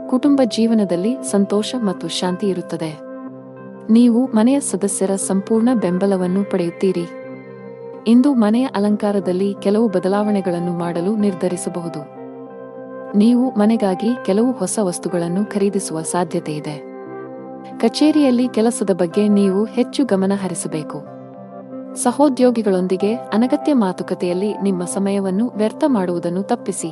ಕುಟುಂಬ ಜೀವನದಲ್ಲಿ ಸಂತೋಷ ಮತ್ತು ಶಾಂತಿ ಇರುತ್ತದೆ. ನೀವು ಮನೆಯ ಸದಸ್ಯರ ಸಂಪೂರ್ಣ ಬೆಂಬಲವನ್ನು ಪಡೆಯುತ್ತೀರಿ. ಇಂದು ಮನೆಯ ಅಲಂಕಾರದಲ್ಲಿ ಕೆಲವು ಬದಲಾವಣೆಗಳನ್ನು ಮಾಡಲು ನಿರ್ಧರಿಸಬಹುದು. ನೀವು ಮನೆಗಾಗಿ ಕೆಲವು ಹೊಸ ವಸ್ತುಗಳನ್ನು ಖರೀದಿಸುವ ಸಾಧ್ಯತೆಯಿದೆ. ಕಚೇರಿಯಲ್ಲಿ ಕೆಲಸದ ಬಗ್ಗೆ ನೀವು ಹೆಚ್ಚು ಗಮನ ಹರಿಸಬೇಕು. ಸಹೋದ್ಯೋಗಿಗಳೊಂದಿಗೆ ಅನಗತ್ಯ ಮಾತುಕತೆಯಲ್ಲಿ ನಿಮ್ಮ ಸಮಯವನ್ನು ವ್ಯರ್ಥ ಮಾಡುವುದನ್ನು ತಪ್ಪಿಸಿ.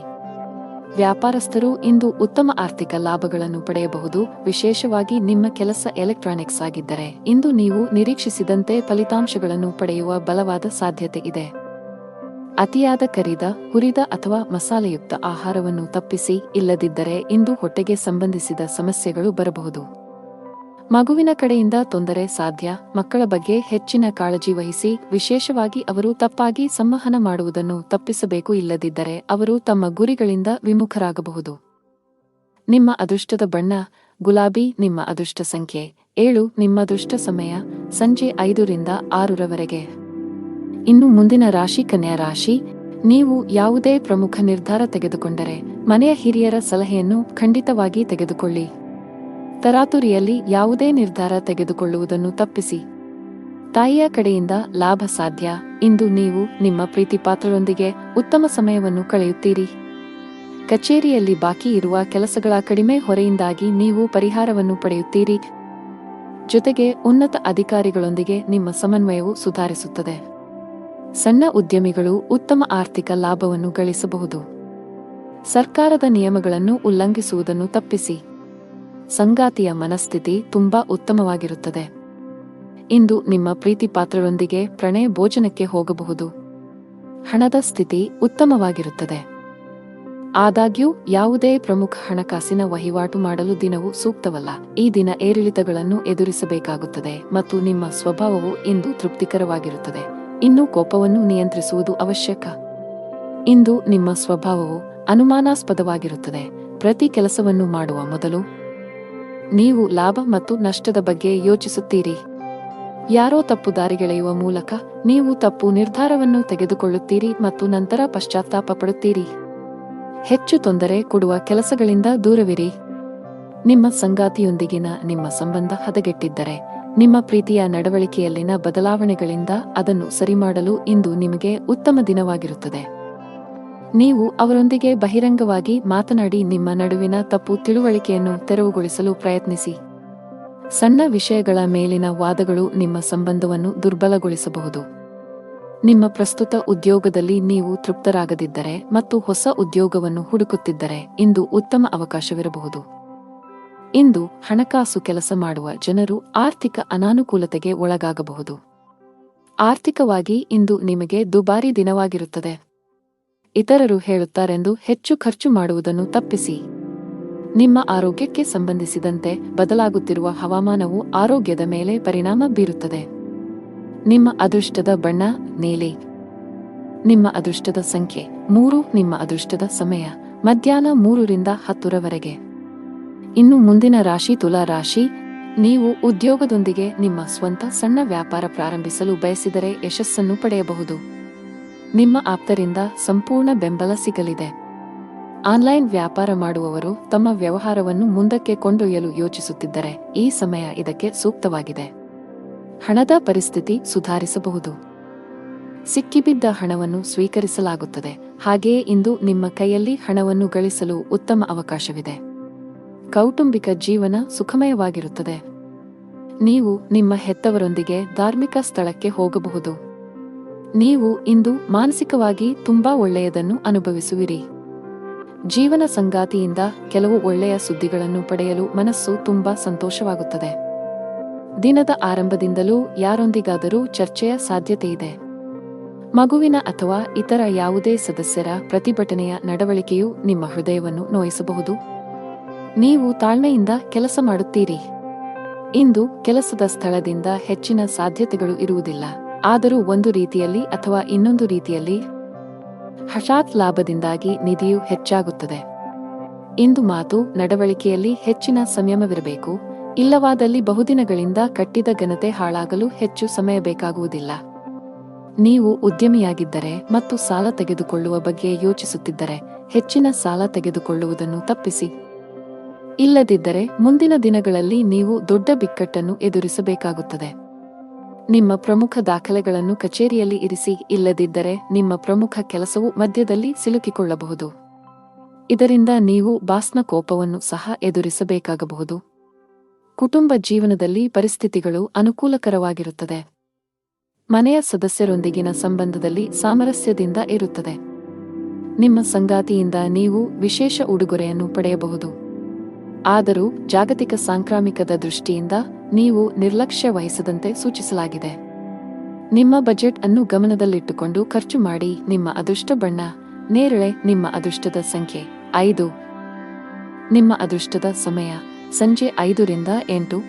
ವ್ಯಾಪಾರಸ್ಥರು ಇಂದು ಉತ್ತಮ ಆರ್ಥಿಕ ಲಾಭಗಳನ್ನು ಪಡೆಯಬಹುದು. ವಿಶೇಷವಾಗಿ ನಿಮ್ಮ ಕೆಲಸ ಎಲೆಕ್ಟ್ರಾನಿಕ್ಸ್ ಆಗಿದ್ದರೆ ಇಂದು ನೀವು ನಿರೀಕ್ಷಿಸಿದಂತೆ ಫಲಿತಾಂಶಗಳನ್ನು ಪಡೆಯುವ ಬಲವಾದ ಸಾಧ್ಯತೆ ಇದೆ. ಅತಿಯಾದ ಕರಿದ, ಹುರಿದ ಅಥವಾ ಮಸಾಲೆಯುಕ್ತ ಆಹಾರವನ್ನು ತಪ್ಪಿಸಿ. ಇಲ್ಲದಿದ್ದರೆ ಇಂದು ಹೊಟ್ಟೆಗೆ ಸಂಬಂಧಿಸಿದ ಸಮಸ್ಯೆಗಳು ಬರಬಹುದು. ಮಗುವಿನ ಕಡೆಯಿಂದ ತೊಂದರೆ ಸಾಧ್ಯ. ಮಕ್ಕಳ ಬಗ್ಗೆ ಹೆಚ್ಚಿನ ಕಾಳಜಿ ವಹಿಸಿ. ವಿಶೇಷವಾಗಿ ಅವರು ತಪ್ಪಾಗಿ ಸಂವಹನ ಮಾಡುವುದನ್ನು ತಪ್ಪಿಸಬೇಕು. ಇಲ್ಲದಿದ್ದರೆ ಅವರು ತಮ್ಮ ಗುರಿಗಳಿಂದ ವಿಮುಖರಾಗಬಹುದು. ನಿಮ್ಮ ಅದೃಷ್ಟದ ಬಣ್ಣ ಗುಲಾಬಿ. ನಿಮ್ಮ ಅದೃಷ್ಟ ಸಂಖ್ಯೆ 7. ನಿಮ್ಮ ಅದೃಷ್ಟ ಸಮಯ ಸಂಜೆ 5 ರಿಂದ 6 ಇನ್ನು ಮುಂದಿನ ರಾಶಿ ಕನ್ಯಾ ರಾಶಿ. ನೀವು ಯಾವುದೇ ಪ್ರಮುಖ ನಿರ್ಧಾರ ತೆಗೆದುಕೊಂಡರೆ ಮನೆಯ ಹಿರಿಯರ ಸಲಹೆಯನ್ನು ಖಂಡಿತವಾಗಿ ತೆಗೆದುಕೊಳ್ಳಿ. ತರಾತುರಿಯಲ್ಲಿ ಯಾವುದೇ ನಿರ್ಧಾರ ತೆಗೆದುಕೊಳ್ಳುವುದನ್ನು ತಪ್ಪಿಸಿ. ತಾಯಿಯ ಕಡೆಯಿಂದ ಲಾಭ ಸಾಧ್ಯ. ಇಂದು ನೀವು ನಿಮ್ಮ ಪ್ರೀತಿಪಾತ್ರರೊಂದಿಗೆ ಉತ್ತಮ ಸಮಯವನ್ನು ಕಳೆಯುತ್ತೀರಿ. ಕಚೇರಿಯಲ್ಲಿ ಬಾಕಿ ಇರುವ ಕೆಲಸಗಳ ಕಡಿಮೆ ಹೊರೆಯಿಂದಾಗಿ ನೀವು ಪರಿಹಾರವನ್ನು ಪಡೆಯುತ್ತೀರಿ. ಜೊತೆಗೆ ಉನ್ನತ ಅಧಿಕಾರಿಗಳೊಂದಿಗೆ ನಿಮ್ಮ ಸಮನ್ವಯವು ಸುಧಾರಿಸುತ್ತದೆ. ಸಣ್ಣ ಉದ್ಯಮಿಗಳು ಉತ್ತಮ ಆರ್ಥಿಕ ಲಾಭವನ್ನು ಗಳಿಸಬಹುದು. ಸರ್ಕಾರದ ನಿಯಮಗಳನ್ನು ಉಲ್ಲಂಘಿಸುವುದನ್ನು ತಪ್ಪಿಸಿ. ಸಂಗಾತಿಯ ಮನಸ್ಥಿತಿ ತುಂಬಾ ಉತ್ತಮವಾಗಿರುತ್ತದೆ. ಇಂದು ನಿಮ್ಮ ಪ್ರೀತಿಪಾತ್ರರೊಂದಿಗೆ ಪ್ರಣಯ ಭೋಜನಕ್ಕೆ ಹೋಗಬಹುದು. ಹಣದ ಸ್ಥಿತಿ ಉತ್ತಮವಾಗಿರುತ್ತದೆ. ಆದಾಗ್ಯೂ ಯಾವುದೇ ಪ್ರಮುಖ ಹಣಕಾಸಿನ ವಹಿವಾಟು ಮಾಡಲು ದಿನವು ಸೂಕ್ತವಲ್ಲ. ಈ ದಿನ ಏರಿಳಿತಗಳನ್ನು ಎದುರಿಸಬೇಕಾಗುತ್ತದೆ ಮತ್ತು ನಿಮ್ಮ ಸ್ವಭಾವವು ಇಂದು ತೃಪ್ತಿಕರವಾಗಿರುತ್ತದೆ. ಇನ್ನು ಕೋಪವನ್ನು ನಿಯಂತ್ರಿಸುವುದು ಅವಶ್ಯಕ. ಇಂದು ನಿಮ್ಮ ಸ್ವಭಾವವು ಅನುಮಾನಾಸ್ಪದವಾಗಿರುತ್ತದೆ. ಪ್ರತಿ ಕೆಲಸವನ್ನು ಮಾಡುವ ಮೊದಲು ನೀವು ಲಾಭ ಮತ್ತು ನಷ್ಟದ ಬಗ್ಗೆ ಯೋಚಿಸುತ್ತೀರಿ. ಯಾರೋ ತಪ್ಪು ದಾರಿಗೆಳೆಯುವ ಮೂಲಕ ನೀವು ತಪ್ಪು ನಿರ್ಧಾರವನ್ನು ತೆಗೆದುಕೊಳ್ಳುತ್ತೀರಿ ಮತ್ತು ನಂತರ ಪಶ್ಚಾತ್ತಾಪ ಪಡುತ್ತೀರಿ. ಹೆಚ್ಚು ತೊಂದರೆ ಕೊಡುವ ಕೆಲಸಗಳಿಂದ ದೂರವಿರಿ. ನಿಮ್ಮ ಸಂಗಾತಿಯೊಂದಿಗಿನ ನಿಮ್ಮ ಸಂಬಂಧ ಹದಗೆಟ್ಟಿದ್ದರೆ ನಿಮ್ಮ ಪ್ರೀತಿಯ ನಡವಳಿಕೆಯಲ್ಲಿನ ಬದಲಾವಣೆಗಳಿಂದ ಅದನ್ನು ಸರಿಮಾಡಲು ಇಂದು ನಿಮಗೆ ಉತ್ತಮ ದಿನವಾಗಿರುತ್ತದೆ. ನೀವು ಅವರೊಂದಿಗೆ ಬಹಿರಂಗವಾಗಿ ಮಾತನಾಡಿ ನಿಮ್ಮ ನಡುವಿನ ತಪ್ಪು ತಿಳುವಳಿಕೆಯನ್ನು ತೆರವುಗೊಳಿಸಲು ಪ್ರಯತ್ನಿಸಿ. ಸಣ್ಣ ವಿಷಯಗಳ ಮೇಲಿನ ವಾದಗಳು ನಿಮ್ಮ ಸಂಬಂಧವನ್ನು ದುರ್ಬಲಗೊಳಿಸಬಹುದು. ನಿಮ್ಮ ಪ್ರಸ್ತುತ ಉದ್ಯೋಗದಲ್ಲಿ ನೀವು ತೃಪ್ತರಾಗದಿದ್ದರೆ ಮತ್ತು ಹೊಸ ಉದ್ಯೋಗವನ್ನು ಹುಡುಕುತ್ತಿದ್ದರೆ ಇಂದು ಉತ್ತಮ ಅವಕಾಶವಿರಬಹುದು. ಇಂದು ಹಣಕಾಸು ಕೆಲಸ ಮಾಡುವ ಜನರು ಆರ್ಥಿಕ ಅನಾನುಕೂಲತೆಗೆ ಒಳಗಾಗಬಹುದು. ಆರ್ಥಿಕವಾಗಿ ಇಂದು ನಿಮಗೆ ದುಬಾರಿ ದಿನವಾಗಿರುತ್ತದೆ. ಇತರರು ಹೇಳುತ್ತಾರೆಂದು ಹೆಚ್ಚು ಖರ್ಚು ಮಾಡುವುದನ್ನು ತಪ್ಪಿಸಿ. ನಿಮ್ಮ ಆರೋಗ್ಯಕ್ಕೆ ಸಂಬಂಧಿಸಿದಂತೆ ಬದಲಾಗುತ್ತಿರುವ ಹವಾಮಾನವು ಆರೋಗ್ಯದ ಮೇಲೆ ಪರಿಣಾಮ ಬೀರುತ್ತದೆ. ನಿಮ್ಮ ಅದೃಷ್ಟದ ಬಣ್ಣ ನೀಲಿ. ನಿಮ್ಮ ಅದೃಷ್ಟದ ಸಂಖ್ಯೆ 3. ನಿಮ್ಮ ಅದೃಷ್ಟದ ಸಮಯ ಮಧ್ಯಾಹ್ನ 3 ರಿಂದ 10 ಇನ್ನು ಮುಂದಿನ ರಾಶಿ ತುಲಾ ರಾಶಿ. ನೀವು ಉದ್ಯೋಗದೊಂದಿಗೆ ನಿಮ್ಮ ಸ್ವಂತ ಸಣ್ಣ ವ್ಯಾಪಾರ ಪ್ರಾರಂಭಿಸಲು ಬಯಸಿದರೆ ಯಶಸ್ಸನ್ನು ಪಡೆಯಬಹುದು. ನಿಮ್ಮ ಆಪ್ತರಿಂದ ಸಂಪೂರ್ಣ ಬೆಂಬಲ ಸಿಗಲಿದೆ. ಆನ್ಲೈನ್ ವ್ಯಾಪಾರ ಮಾಡುವವರು ತಮ್ಮ ವ್ಯವಹಾರವನ್ನು ಮುಂದಕ್ಕೆ ಕೊಂಡೊಯ್ಯಲು ಯೋಚಿಸುತ್ತಿದ್ದರೆ ಈ ಸಮಯ ಇದಕ್ಕೆ ಸೂಕ್ತವಾಗಿದೆ. ಹಣದ ಪರಿಸ್ಥಿತಿ ಸುಧಾರಿಸಬಹುದು. ಸಿಕ್ಕಿಬಿದ್ದ ಹಣವನ್ನು ಸ್ವೀಕರಿಸಲಾಗುತ್ತದೆ. ಹಾಗೆಯೇ ಇಂದು ನಿಮ್ಮ ಕೈಯಲ್ಲಿ ಹಣವನ್ನು ಗಳಿಸಲು ಉತ್ತಮ ಅವಕಾಶವಿದೆ. ಕೌಟುಂಬಿಕ ಜೀವನ ಸುಖಮಯವಾಗಿರುತ್ತದೆ. ನೀವು ನಿಮ್ಮ ಹೆತ್ತವರೊಂದಿಗೆ ಧಾರ್ಮಿಕ ಸ್ಥಳಕ್ಕೆ ಹೋಗಬಹುದು. ನೀವು ಇಂದು ಮಾನಸಿಕವಾಗಿ ತುಂಬಾ ಒಳ್ಳೆಯದನ್ನು ಅನುಭವಿಸುವಿರಿ. ಜೀವನ ಸಂಗಾತಿಯಿಂದ ಕೆಲವು ಒಳ್ಳೆಯ ಸುದ್ದಿಗಳನ್ನು ಪಡೆಯಲು ಮನಸ್ಸು ತುಂಬಾ ಸಂತೋಷವಾಗುತ್ತದೆ. ದಿನದ ಆರಂಭದಿಂದಲೂ ಯಾರೊಂದಿಗಾದರೂ ಚರ್ಚೆಯ ಸಾಧ್ಯತೆಯಿದೆ. ಮಗುವಿನ ಅಥವಾ ಇತರ ಯಾವುದೇ ಸದಸ್ಯರ ಪ್ರತಿಭಟನೆಯ ನಡವಳಿಕೆಯು ನಿಮ್ಮ ಹೃದಯವನ್ನು ನೋಯಿಸಬಹುದು. ನೀವು ತಾಳ್ಮೆಯಿಂದ ಕೆಲಸ ಮಾಡುತ್ತೀರಿ. ಇಂದು ಕೆಲಸದ ಸ್ಥಳದಿಂದ ಹೆಚ್ಚಿನ ಸಾಧ್ಯತೆಗಳು ಇರುವುದಿಲ್ಲ. ಆದರೂ ಒಂದು ರೀತಿಯಲ್ಲಿ ಅಥವಾ ಇನ್ನೊಂದು ರೀತಿಯಲ್ಲಿ ಹಠಾತ್ ಲಾಭದಿಂದಾಗಿ ನಿಧಿಯು ಹೆಚ್ಚಾಗುತ್ತದೆ. ಇಂದು ಮಾತು ನಡವಳಿಕೆಯಲ್ಲಿ ಹೆಚ್ಚಿನ ಸಂಯಮವಿರಬೇಕು. ಇಲ್ಲವಾದಲ್ಲಿ ಬಹುದಿನಗಳಿಂದ ಕಟ್ಟಿದ ಘನತೆ ಹಾಳಾಗಲು ಹೆಚ್ಚು ಸಮಯ ಬೇಕಾಗುವುದಿಲ್ಲ. ನೀವು ಉದ್ಯಮಿಯಾಗಿದ್ದರೆ ಮತ್ತು ಸಾಲ ತೆಗೆದುಕೊಳ್ಳುವ ಬಗ್ಗೆ ಯೋಚಿಸುತ್ತಿದ್ದರೆ ಹೆಚ್ಚಿನ ಸಾಲ ತೆಗೆದುಕೊಳ್ಳುವುದನ್ನು ತಪ್ಪಿಸಿ. ಇಲ್ಲದಿದ್ದರೆ ಮುಂದಿನ ದಿನಗಳಲ್ಲಿ ನೀವು ದೊಡ್ಡ ಬಿಕ್ಕಟ್ಟನ್ನು ಎದುರಿಸಬೇಕಾಗುತ್ತದೆ. ನಿಮ್ಮ ಪ್ರಮುಖ ದಾಖಲೆಗಳನ್ನು ಕಚೇರಿಯಲ್ಲಿ ಇರಿಸಿ. ಇಲ್ಲದಿದ್ದರೆ ನಿಮ್ಮ ಪ್ರಮುಖ ಕೆಲಸವು ಮಧ್ಯದಲ್ಲಿ ಸಿಲುಕಿಕೊಳ್ಳಬಹುದು. ಇದರಿಂದ ನೀವು ಬಾಸ್ನ ಕೋಪವನ್ನು ಸಹ ಎದುರಿಸಬೇಕಾಗಬಹುದು. ಕುಟುಂಬ ಜೀವನದಲ್ಲಿ ಪರಿಸ್ಥಿತಿಗಳು ಅನುಕೂಲಕರವಾಗಿರುತ್ತದೆ. ಮನೆಯ ಸದಸ್ಯರೊಂದಿಗಿನ ಸಂಬಂಧದಲ್ಲಿ ಸಾಮರಸ್ಯದಿಂದ ಇರುತ್ತದೆ. ನಿಮ್ಮ ಸಂಗಾತಿಯಿಂದ ನೀವು ವಿಶೇಷ ಉಡುಗೊರೆಯನ್ನು ಪಡೆಯಬಹುದು. ಆದರೂ ಜಾಗತಿಕ ಸಾಂಕ್ರಾಮಿಕದ ದೃಷ್ಟಿಯಿಂದ ನೀವು ನಿರ್ಲಕ್ಷ್ಯ ವಹಿಸದಂತೆ ಸೂಚಿಸಲಾಗಿದೆ. ನಿಮ್ಮ ಬಜೆಟ್ ಅನ್ನು ಗಮನದಲ್ಲಿಟ್ಟುಕೊಂಡು ಖರ್ಚು ಮಾಡಿ. ನಿಮ್ಮ ಅದೃಷ್ಟ ಬಣ್ಣ ನೇರಳೆ. ನಿಮ್ಮ ಅದೃಷ್ಟದ ಸಂಖ್ಯೆ 5. ನಿಮ್ಮ ಅದೃಷ್ಟದ ಸಮಯ ಸಂಜೆ 5 ರಿಂದ 8.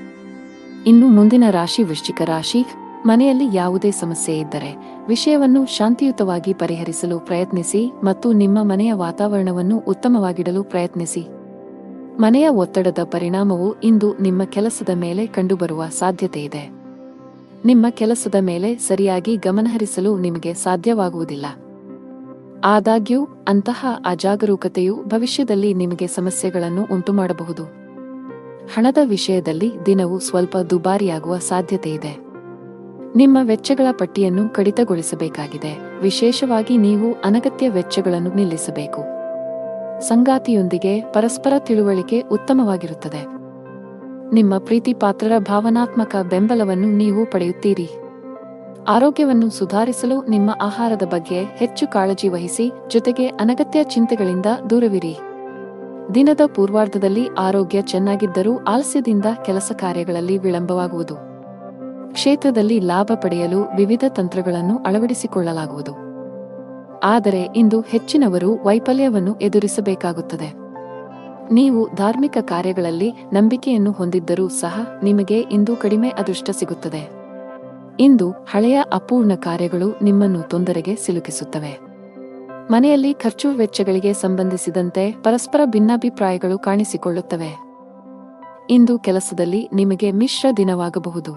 ಇನ್ನು ಮುಂದಿನ ರಾಶಿ ವೃಶ್ಚಿಕ ರಾಶಿ. ಮನೆಯಲ್ಲಿ ಯಾವುದೇ ಸಮಸ್ಯೆ ಇದ್ದರೆ ವಿಷಯವನ್ನು ಶಾಂತಿಯುತವಾಗಿ ಪರಿಹರಿಸಲು ಪ್ರಯತ್ನಿಸಿ ಮತ್ತು ನಿಮ್ಮ ಮನೆಯ ವಾತಾವರಣವನ್ನು ಉತ್ತಮವಾಗಿಡಲು ಪ್ರಯತ್ನಿಸಿ. ಮನೆಯ ಒತ್ತಡದ ಪರಿಣಾಮವು ಇಂದು ನಿಮ್ಮ ಕೆಲಸದ ಮೇಲೆ ಕಂಡುಬರುವ ಸಾಧ್ಯತೆಯಿದೆ. ನಿಮ್ಮ ಕೆಲಸದ ಮೇಲೆ ಸರಿಯಾಗಿ ಗಮನಹರಿಸಲು ನಿಮಗೆ ಸಾಧ್ಯವಾಗುವುದಿಲ್ಲ. ಆದಾಗ್ಯೂ ಅಂತಹ ಅಜಾಗರೂಕತೆಯು ಭವಿಷ್ಯದಲ್ಲಿ ನಿಮಗೆ ಸಮಸ್ಯೆಗಳನ್ನು ಉಂಟುಮಾಡಬಹುದು. ಹಣದ ವಿಷಯದಲ್ಲಿ ದಿನವು ಸ್ವಲ್ಪ ದುಬಾರಿಯಾಗುವ ಸಾಧ್ಯತೆಯಿದೆ. ನಿಮ್ಮ ವೆಚ್ಚಗಳ ಪಟ್ಟಿಯನ್ನು ಕಡಿತಗೊಳಿಸಬೇಕಾಗಿದೆ. ವಿಶೇಷವಾಗಿ ನೀವು ಅನಗತ್ಯ ವೆಚ್ಚಗಳನ್ನು ನಿಲ್ಲಿಸಬೇಕು. ಸಂಗಾತಿಯೊಂದಿಗೆ ಪರಸ್ಪರ ತಿಳುವಳಿಕೆ ಉತ್ತಮವಾಗಿರುತ್ತದೆ. ನಿಮ್ಮ ಪ್ರೀತಿಪಾತ್ರರ ಭಾವನಾತ್ಮಕ ಬೆಂಬಲವನ್ನು ನೀವು ಪಡೆಯುತ್ತೀರಿ. ಆರೋಗ್ಯವನ್ನು ಸುಧಾರಿಸಲು ನಿಮ್ಮ ಆಹಾರದ ಬಗ್ಗೆ ಹೆಚ್ಚು ಕಾಳಜಿ ವಹಿಸಿ. ಜೊತೆಗೆ ಅನಗತ್ಯ ಚಿಂತೆಗಳಿಂದ ದೂರವಿರಿ. ದಿನದ ಪೂರ್ವಾರ್ಧದಲ್ಲಿ ಆರೋಗ್ಯ ಚೆನ್ನಾಗಿದ್ದರೂ ಆಲಸ್ಯದಿಂದ ಕೆಲಸ ಕಾರ್ಯಗಳಲ್ಲಿ ವಿಳಂಬವಾಗುವುದು. ಕ್ಷೇತ್ರದಲ್ಲಿ ಲಾಭ ಪಡೆಯಲು ವಿವಿಧ ತಂತ್ರಗಳನ್ನು ಅಳವಡಿಸಿಕೊಳ್ಳಲಾಗುವುದು. ಆದರೆ ಇಂದು ಹೆಚ್ಚಿನವರು ವೈಫಲ್ಯವನ್ನು ಎದುರಿಸಬೇಕಾಗುತ್ತದೆ. ನೀವು ಧಾರ್ಮಿಕ ಕಾರ್ಯಗಳಲ್ಲಿ ನಂಬಿಕೆಯನ್ನು ಹೊಂದಿದ್ದರೂ ಸಹ ನಿಮಗೆ ಇಂದು ಕಡಿಮೆ ಅದೃಷ್ಟ ಸಿಗುತ್ತದೆ. ಇಂದು ಹಳೆಯ ಅಪೂರ್ಣ ಕಾರ್ಯಗಳು ನಿಮ್ಮನ್ನು ತೊಂದರೆಗೆ ಸಿಲುಕಿಸುತ್ತವೆ. ಮನೆಯಲ್ಲಿ ಖರ್ಚು ವೆಚ್ಚಗಳಿಗೆ ಸಂಬಂಧಿಸಿದಂತೆ ಪರಸ್ಪರ ಭಿನ್ನಾಭಿಪ್ರಾಯಗಳು ಕಾಣಿಸಿಕೊಳ್ಳುತ್ತವೆ. ಇಂದು ಕೆಲಸದಲ್ಲಿ ನಿಮಗೆ ಮಿಶ್ರ ದಿನವಾಗಬಹುದು.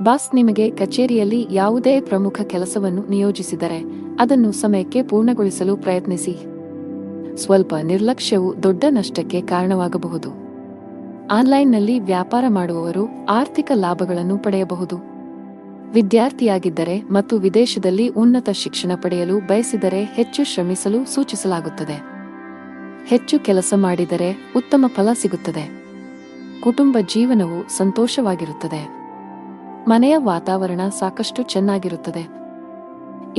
ಬಾಸ್ ನಿಮಗೆ ಕಚೇರಿಯಲ್ಲಿ ಯಾವುದೇ ಪ್ರಮುಖ ಕೆಲಸವನ್ನು ನಿಯೋಜಿಸಿದರೆ ಅದನ್ನು ಸಮಯಕ್ಕೆ ಪೂರ್ಣಗೊಳಿಸಲು ಪ್ರಯತ್ನಿಸಿ. ಸ್ವಲ್ಪ ನಿರ್ಲಕ್ಷ್ಯವು ದೊಡ್ಡ ನಷ್ಟಕ್ಕೆ ಕಾರಣವಾಗಬಹುದು. ಆನ್ಲೈನ್ನಲ್ಲಿ ವ್ಯಾಪಾರ ಮಾಡುವವರು ಆರ್ಥಿಕ ಲಾಭಗಳನ್ನು ಪಡೆಯಬಹುದು. ವಿದ್ಯಾರ್ಥಿಯಾಗಿದ್ದರೆ ಮತ್ತು ವಿದೇಶದಲ್ಲಿ ಉನ್ನತ ಶಿಕ್ಷಣ ಪಡೆಯಲು ಬಯಸಿದರೆ ಹೆಚ್ಚು ಶ್ರಮಿಸಲು ಸೂಚಿಸಲಾಗುತ್ತದೆ. ಹೆಚ್ಚು ಕೆಲಸ ಮಾಡಿದರೆ ಉತ್ತಮ ಫಲ ಸಿಗುತ್ತದೆ. ಕುಟುಂಬ ಜೀವನವು ಸಂತೋಷವಾಗಿರುತ್ತದೆ. ಮನೆಯ ವಾತಾವರಣ ಸಾಕಷ್ಟು ಚೆನ್ನಾಗಿರುತ್ತದೆ.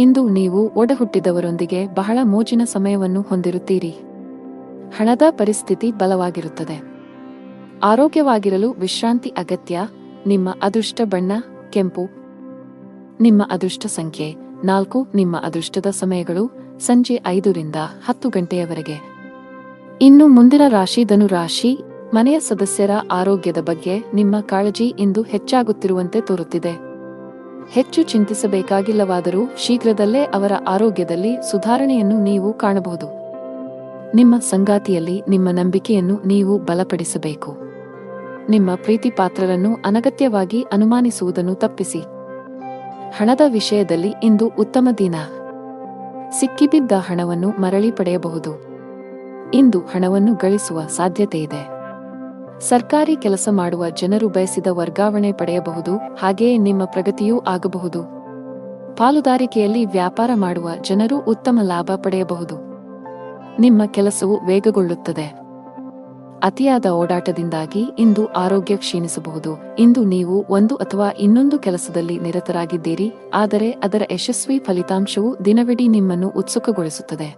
ಇಂದು ನೀವು ಒಡಹುಟ್ಟಿದವರೊಂದಿಗೆ ಬಹಳ ಮೋಜಿನ ಸಮಯವನ್ನು ಹೊಂದಿರುತ್ತೀರಿ. ಹಣದ ಪರಿಸ್ಥಿತಿ ಬಲವಾಗಿರುತ್ತದೆ. ಆರೋಗ್ಯವಾಗಿರಲು ವಿಶ್ರಾಂತಿ ಅಗತ್ಯ. ನಿಮ್ಮ ಅದೃಷ್ಟ ಬಣ್ಣ ಕೆಂಪು. ನಿಮ್ಮ ಅದೃಷ್ಟ ಸಂಖ್ಯೆ 4. ನಿಮ್ಮ ಅದೃಷ್ಟದ ಸಮಯಗಳು ಸಂಜೆ 5 ರಿಂದ 10 ಗಂಟೆಯವರೆಗೆ. ಇನ್ನು ಮುಂದಿನ ರಾಶಿ ಧನುರಾಶಿ. ಮನೆಯ ಸದಸ್ಯರ ಆರೋಗ್ಯದ ಬಗ್ಗೆ ನಿಮ್ಮ ಕಾಳಜಿ ಇಂದು ಹೆಚ್ಚಾಗುತ್ತಿರುವಂತೆ ತೋರುತ್ತಿದೆ. ಹೆಚ್ಚು ಚಿಂತಿಸಬೇಕಾಗಿಲ್ಲವಾದರೂ ಶೀಘ್ರದಲ್ಲೇ ಅವರ ಆರೋಗ್ಯದಲ್ಲಿ ಸುಧಾರಣೆಯನ್ನು ನೀವು ಕಾಣಬಹುದು. ನಿಮ್ಮ ಸಂಗಾತಿಯಲ್ಲಿ ನಿಮ್ಮ ನಂಬಿಕೆಯನ್ನು ನೀವು ಬಲಪಡಿಸಬೇಕು. ನಿಮ್ಮ ಪ್ರೀತಿ ಪಾತ್ರರನ್ನು ಅನಗತ್ಯವಾಗಿ ಅನುಮಾನಿಸುವುದನ್ನು ತಪ್ಪಿಸಿ. ಹಣದ ವಿಷಯದಲ್ಲಿ ಇಂದು ಉತ್ತಮ ದಿನ. ಸಿಕ್ಕಿಬಿದ್ದ ಹಣವನ್ನು ಮರಳಿ ಪಡೆಯಬಹುದು. ಇಂದು ಹಣವನ್ನು ಗಳಿಸುವ ಸಾಧ್ಯತೆಯಿದೆ. ಸರ್ಕಾರಿ ಕೆಲಸ ಮಾಡುವ ಜನರು ಬಯಸಿದ ವರ್ಗಾವಣೆ ಪಡೆಯಬಹುದು. ಹಾಗೆಯೇ ನಿಮ್ಮ ಪ್ರಗತಿಯೂ ಆಗಬಹುದು. ಪಾಲುದಾರಿಕೆಯಲ್ಲಿ ವ್ಯಾಪಾರ ಮಾಡುವ ಜನರು ಉತ್ತಮ ಲಾಭ ಪಡೆಯಬಹುದು. ನಿಮ್ಮ ಕೆಲಸವು ವೇಗಗೊಳ್ಳುತ್ತದೆ. ಅತಿಯಾದ ಓಡಾಟದಿಂದಾಗಿ ಇಂದು ಆರೋಗ್ಯ ಕ್ಷೀಣಿಸಬಹುದು. ಇಂದು ನೀವು ಒಂದು ಅಥವಾ ಇನ್ನೊಂದು ಕೆಲಸದಲ್ಲಿ ನಿರತರಾಗಿದ್ದೀರಿ, ಆದರೆ ಅದರ ಯಶಸ್ವಿ ಫಲಿತಾಂಶವು ದಿನವಿಡೀ ನಿಮ್ಮನ್ನು ಉತ್ಸುಕಗೊಳಿಸುತ್ತದೆ.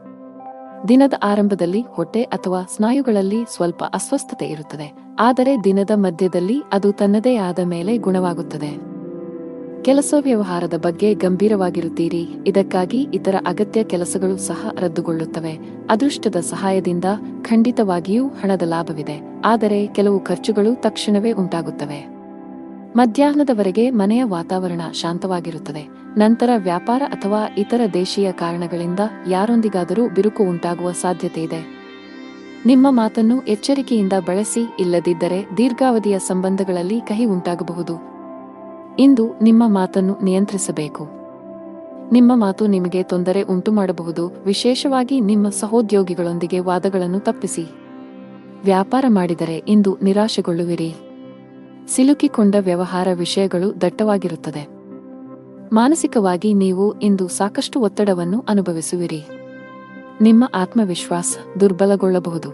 ದಿನದ ಆರಂಭದಲ್ಲಿ ಹೊಟ್ಟೆ ಅಥವಾ ಸ್ನಾಯುಗಳಲ್ಲಿ ಸ್ವಲ್ಪ ಅಸ್ವಸ್ಥತೆ ಇರುತ್ತದೆ, ಆದರೆ ದಿನದ ಮಧ್ಯದಲ್ಲಿ ಅದು ತನ್ನದೇ ಆದ ಮೇಲೆ ಗುಣವಾಗುತ್ತದೆ. ಕೆಲಸ ವ್ಯವಹಾರದ ಬಗ್ಗೆ ಗಂಭೀರವಾಗಿರುತ್ತೀರಿ, ಇದಕ್ಕಾಗಿ ಇತರ ಅಗತ್ಯ ಕೆಲಸಗಳು ಸಹ ರದ್ದುಗೊಳ್ಳುತ್ತವೆ. ಅದೃಷ್ಟದ ಸಹಾಯದಿಂದ ಖಂಡಿತವಾಗಿಯೂ ಹಣದ ಲಾಭವಿದೆ, ಆದರೆ ಕೆಲವು ಖರ್ಚುಗಳು ತಕ್ಷಣವೇ ಉಂಟಾಗುತ್ತವೆ. ಮಧ್ಯಾಹ್ನದವರೆಗೆ ಮನೆಯ ವಾತಾವರಣ ಶಾಂತವಾಗಿರುತ್ತದೆ. ನಂತರ ವ್ಯಾಪಾರ ಅಥವಾ ಇತರ ದೇಶೀಯ ಕಾರಣಗಳಿಂದ ಯಾರೊಂದಿಗಾದರೂ ಬಿರುಕು ಉಂಟಾಗುವ ಸಾಧ್ಯತೆಯಿದೆ. ನಿಮ್ಮ ಮಾತನ್ನು ಎಚ್ಚರಿಕೆಯಿಂದ ಬಳಸಿ, ಇಲ್ಲದಿದ್ದರೆ ದೀರ್ಘಾವಧಿಯ ಸಂಬಂಧಗಳಲ್ಲಿ ಕಹಿ ಉಂಟಾಗಬಹುದು. ಇಂದು ನಿಮ್ಮ ಮಾತನ್ನು ನಿಯಂತ್ರಿಸಬೇಕು. ನಿಮ್ಮ ಮಾತು ನಿಮಗೆ ತೊಂದರೆ ಉಂಟುಮಾಡಬಹುದು, ವಿಶೇಷವಾಗಿ ನಿಮ್ಮ ಸಹೋದ್ಯೋಗಿಗಳೊಂದಿಗೆ ವಾದಗಳನ್ನು ತಪ್ಪಿಸಿ. ವ್ಯಾಪಾರ ಮಾಡಿದರೆ ಇಂದು ನಿರಾಶೆಗೊಳ್ಳುವಿರಿ. ಸಿಲುಕಿಕೊಂಡ ವ್ಯವಹಾರ ವಿಷಯಗಳು ದಟ್ಟವಾಗಿರುತ್ತದೆ. ಮಾನಸಿಕವಾಗಿ ನೀವು ಇಂದು ಸಾಕಷ್ಟು ಒತ್ತಡವನ್ನು ಅನುಭವಿಸುವಿರಿ. ನಿಮ್ಮ ಆತ್ಮವಿಶ್ವಾಸ ದುರ್ಬಲಗೊಳ್ಳಬಹುದು.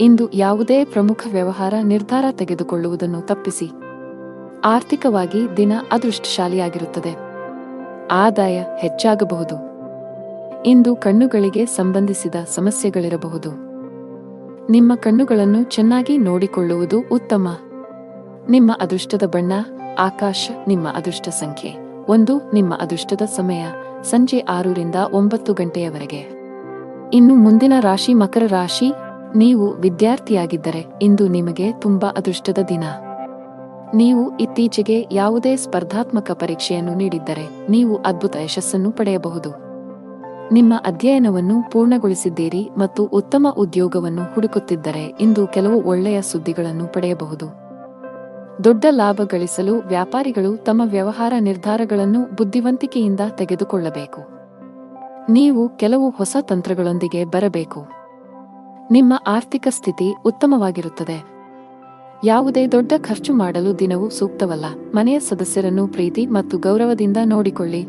ಇಂದು ಯಾವುದೇ ಪ್ರಮುಖ ವ್ಯವಹಾರ ನಿರ್ಧಾರ ತೆಗೆದುಕೊಳ್ಳುವುದನ್ನು ತಪ್ಪಿಸಿ. ಆರ್ಥಿಕವಾಗಿ ದಿನ ಅದೃಷ್ಟಶಾಲಿಯಾಗಿರುತ್ತದೆ. ಆದಾಯ ಹೆಚ್ಚಾಗಬಹುದು. ಇಂದು ಕಣ್ಣುಗಳಿಗೆ ಸಂಬಂಧಿಸಿದ ಸಮಸ್ಯೆಗಳಿರಬಹುದು. ನಿಮ್ಮ ಕಣ್ಣುಗಳನ್ನು ಚೆನ್ನಾಗಿ ನೋಡಿಕೊಳ್ಳುವುದು ಉತ್ತಮ. ನಿಮ್ಮ ಅದೃಷ್ಟದ ಬಣ್ಣ ಆಕಾಶ. ನಿಮ್ಮ ಅದೃಷ್ಟ ಸಂಖ್ಯೆ 1. ನಿಮ್ಮ ಅದೃಷ್ಟದ ಸಮಯ ಸಂಜೆ 6 ರಿಂದ 9 ಗಂಟೆಯವರೆಗೆ. ಇನ್ನು ಮುಂದಿನ ರಾಶಿ ಮಕರ ರಾಶಿ. ನೀವು ವಿದ್ಯಾರ್ಥಿಯಾಗಿದ್ದರೆ ಇಂದು ನಿಮಗೆ ತುಂಬಾ ಅದೃಷ್ಟದ ದಿನ. ನೀವು ಇತ್ತೀಚೆಗೆ ಯಾವುದೇ ಸ್ಪರ್ಧಾತ್ಮಕ ಪರೀಕ್ಷೆಯನ್ನು ನೀಡಿದ್ದರೆ ನೀವು ಅದ್ಭುತ ಯಶಸ್ಸನ್ನು ಪಡೆಯಬಹುದು. ನಿಮ್ಮ ಅಧ್ಯಯನವನ್ನು ಪೂರ್ಣಗೊಳಿಸಿದ್ದೀರಿ ಮತ್ತು ಉತ್ತಮ ಉದ್ಯೋಗವನ್ನು ಹುಡುಕುತ್ತಿದ್ದರೆ ಇಂದು ಕೆಲವು ಒಳ್ಳೆಯ ಸುದ್ದಿಗಳನ್ನು ಪಡೆಯಬಹುದು. ದೊಡ್ಡ ಲಾಭ ಗಳಿಸಲು ವ್ಯಾಪಾರಿಗಳು ತಮ್ಮ ವ್ಯವಹಾರ ನಿರ್ಧಾರಗಳನ್ನು ಬುದ್ಧಿವಂತಿಕೆಯಿಂದ ತೆಗೆದುಕೊಳ್ಳಬೇಕು. ನೀವು ಕೆಲವು ಹೊಸ ತಂತ್ರಗಳೊಂದಿಗೆ ಬರಬೇಕು. ನಿಮ್ಮ ಆರ್ಥಿಕ ಸ್ಥಿತಿ ಉತ್ತಮವಾಗಿರುತ್ತದೆ. ಯಾವುದೇ ದೊಡ್ಡ ಖರ್ಚು ಮಾಡಲು ದಿನವೂ ಸೂಕ್ತವಲ್ಲ. ಮನೆಯ ಸದಸ್ಯರನ್ನು ಪ್ರೀತಿ ಮತ್ತು ಗೌರವದಿಂದ ನೋಡಿಕೊಳ್ಳಿ.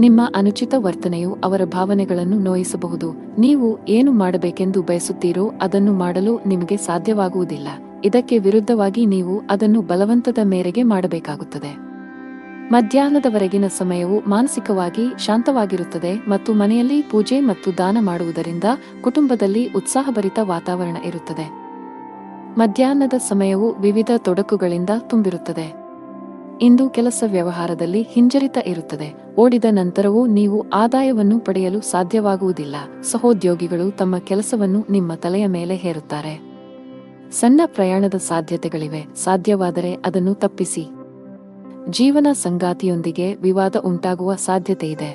ನಿಮ್ಮ ಅನುಚಿತ ವರ್ತನೆಯು ಅವರ ಭಾವನೆಗಳನ್ನು ನೋಯಿಸಬಹುದು. ನೀವು ಏನು ಮಾಡಬೇಕೆಂದು ಬಯಸುತ್ತೀರೋ ಅದನ್ನು ಮಾಡಲು ನಿಮಗೆ ಸಾಧ್ಯವಾಗುವುದಿಲ್ಲ. ಇದಕ್ಕೆ ವಿರುದ್ಧವಾಗಿ ನೀವು ಅದನ್ನು ಬಲವಂತದ ಮೇರೆಗೆ ಮಾಡಬೇಕಾಗುತ್ತದೆ. ಮಧ್ಯಾಹ್ನದವರೆಗಿನ ಸಮಯವು ಮಾನಸಿಕವಾಗಿ ಶಾಂತವಾಗಿರುತ್ತದೆ ಮತ್ತು ಮನೆಯಲ್ಲಿ ಪೂಜೆ ಮತ್ತು ದಾನ ಮಾಡುವುದರಿಂದ ಕುಟುಂಬದಲ್ಲಿ ಉತ್ಸಾಹಭರಿತ ವಾತಾವರಣ ಇರುತ್ತದೆ. ಮಧ್ಯಾಹ್ನದ ಸಮಯವು ವಿವಿಧ ತೊಡಕುಗಳಿಂದ ತುಂಬಿರುತ್ತದೆ. ಇಂದು ಕೆಲಸ ವ್ಯವಹಾರದಲ್ಲಿ ಹಿಂಜರಿತ ಇರುತ್ತದೆ. ಓಡಿದ ನಂತರವೂ ನೀವು ಆದಾಯವನ್ನು ಪಡೆಯಲು ಸಾಧ್ಯವಾಗುವುದಿಲ್ಲ. ಸಹೋದ್ಯೋಗಿಗಳು ತಮ್ಮ ಕೆಲಸವನ್ನು ನಿಮ್ಮ ತಲೆಯ ಮೇಲೆ ಹೇರುತ್ತಾರೆ. ಸಣ್ಣ ಪ್ರಯಾಣದ ಸಾಧ್ಯತೆಗಳಿವೆ, ಸಾಧ್ಯವಾದರೆ ಅದನ್ನು ತಪ್ಪಿಸಿ. ಜೀವನ ಸಂಗಾತಿಯೊಂದಿಗೆ ವಿವಾದ ಉಂಟಾಗುವ ಸಾಧ್ಯತೆಯಿದೆ.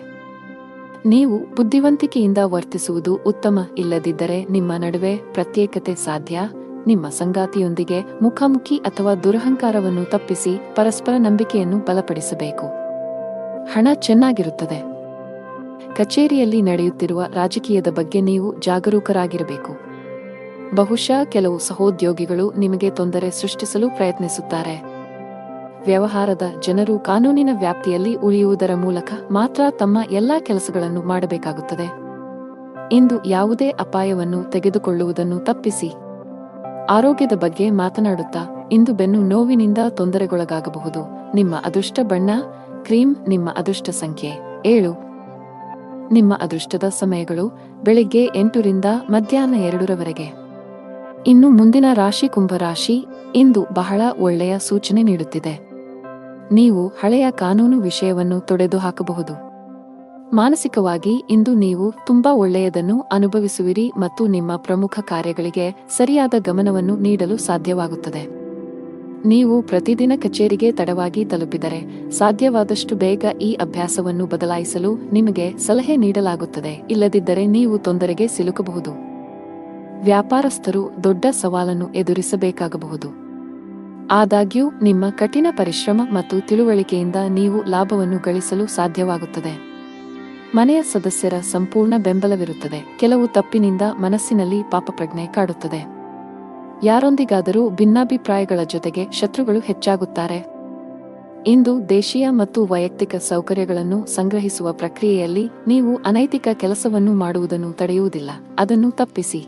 ನೀವು ಬುದ್ಧಿವಂತಿಕೆಯಿಂದ ವರ್ತಿಸುವುದು ಉತ್ತಮ, ಇಲ್ಲದಿದ್ದರೆ ನಿಮ್ಮ ನಡುವೆ ಪ್ರತ್ಯೇಕತೆ ಸಾಧ್ಯ. ನಿಮ್ಮ ಸಂಗಾತಿಯೊಂದಿಗೆ ಮುಖಾಮುಖಿ ಅಥವಾ ದುರಹಂಕಾರವನ್ನು ತಪ್ಪಿಸಿ ಪರಸ್ಪರ ನಂಬಿಕೆಯನ್ನು ಬಲಪಡಿಸಬೇಕು. ಹಣ ಚೆನ್ನಾಗಿರುತ್ತದೆ. ಕಚೇರಿಯಲ್ಲಿ ನಡೆಯುತ್ತಿರುವ ರಾಜಕೀಯದ ಬಗ್ಗೆ ನೀವು ಜಾಗರೂಕರಾಗಿರಬೇಕು. ಬಹುಶಃ ಕೆಲವು ಸಹೋದ್ಯೋಗಿಗಳು ನಿಮಗೆ ತೊಂದರೆ ಸೃಷ್ಟಿಸಲು ಪ್ರಯತ್ನಿಸುತ್ತಾರೆ. ವ್ಯವಹಾರದ ಜನರು ಕಾನೂನಿನ ವ್ಯಾಪ್ತಿಯಲ್ಲಿ ಉಳಿಯುವುದರ ಮೂಲಕ ಮಾತ್ರ ತಮ್ಮ ಎಲ್ಲಾ ಕೆಲಸಗಳನ್ನು ಮಾಡಬೇಕಾಗುತ್ತದೆ. ಇಂದು ಯಾವುದೇ ಅಪಾಯವನ್ನು ತೆಗೆದುಕೊಳ್ಳುವುದನ್ನು ತಪ್ಪಿಸಿ. ಆರೋಗ್ಯದ ಬಗ್ಗೆ ಮಾತನಾಡುತ್ತಾ ಇಂದು ಬೆನ್ನು ನೋವಿನಿಂದ ತೊಂದರೆಗೊಳಗಾಗಬಹುದು. ನಿಮ್ಮ ಅದೃಷ್ಟ ಬಣ್ಣ ಕ್ರೀಮ್. ನಿಮ್ಮ ಅದೃಷ್ಟ ಸಂಖ್ಯೆ 7. ನಿಮ್ಮ ಅದೃಷ್ಟದ ಸಮಯಗಳು ಬೆಳಿಗ್ಗೆ 8 ರಿಂದ ಮಧ್ಯಾಹ್ನ 2 ರವರೆಗೆ. ಇನ್ನು ಮುಂದಿನ ರಾಶಿ ಕುಂಭರಾಶಿ. ಇಂದು ಬಹಳ ಒಳ್ಳೆಯ ಸೂಚನೆ ನೀಡುತ್ತಿದೆ. ನೀವು ಹಳೆಯ ಕಾನೂನು ವಿಷಯವನ್ನು ತೊಡೆದು ಹಾಕಬಹುದು. ಮಾನಸಿಕವಾಗಿ ಇಂದು ನೀವು ತುಂಬಾ ಒಳ್ಳೆಯದನ್ನು ಅನುಭವಿಸುವಿರಿ ಮತ್ತು ನಿಮ್ಮ ಪ್ರಮುಖ ಕಾರ್ಯಗಳಿಗೆ ಸರಿಯಾದ ಗಮನವನ್ನು ನೀಡಲು ಸಾಧ್ಯವಾಗುತ್ತದೆ. ನೀವು ಪ್ರತಿದಿನ ಕಚೇರಿಗೆ ತಡವಾಗಿ ತಲುಪಿದರೆ ಸಾಧ್ಯವಾದಷ್ಟು ಬೇಗ ಈ ಅಭ್ಯಾಸವನ್ನು ಬದಲಾಯಿಸಲು ನಿಮಗೆ ಸಲಹೆ ನೀಡಲಾಗುತ್ತದೆ, ಇಲ್ಲದಿದ್ದರೆ ನೀವು ತೊಂದರೆಗೆ ಸಿಲುಕಬಹುದು. ವ್ಯಾಪಾರಸ್ಥರು ದೊಡ್ಡ ಸವಾಲನ್ನು ಎದುರಿಸಬೇಕಾಗಬಹುದು. ಆದಾಗ್ಯೂ ನಿಮ್ಮ ಕಠಿಣ ಪರಿಶ್ರಮ ಮತ್ತು ತಿಳುವಳಿಕೆಯಿಂದ ನೀವು ಲಾಭವನ್ನು ಗಳಿಸಲು ಸಾಧ್ಯವಾಗುತ್ತದೆ. ಮನೆಯ ಸದಸ್ಯರ ಸಂಪೂರ್ಣ ಬೆಂಬಲವಿರುತ್ತದೆ. ಕೆಲವು ತಪ್ಪಿನಿಂದ ಮನಸ್ಸಿನಲ್ಲಿ ಪಾಪಪ್ರಜ್ಞೆ ಕಾಡುತ್ತದೆ. ಯಾರೊಂದಿಗಾದರೂ ಭಿನ್ನಾಭಿಪ್ರಾಯಗಳ ಜೊತೆಗೆ ಶತ್ರುಗಳು ಹೆಚ್ಚಾಗುತ್ತಾರೆ. ಇಂದು ದೇಶೀಯ ಮತ್ತು ವೈಯಕ್ತಿಕ ಸೌಕರ್ಯಗಳನ್ನು ಸಂಗ್ರಹಿಸುವ ಪ್ರಕ್ರಿಯೆಯಲ್ಲಿ ನೀವು ಅನೈತಿಕ ಕೆಲಸವನ್ನು ಮಾಡುವುದನ್ನು ತಡೆಯುವುದಿಲ್ಲ, ಅದನ್ನು ತಪ್ಪಿಸಿ.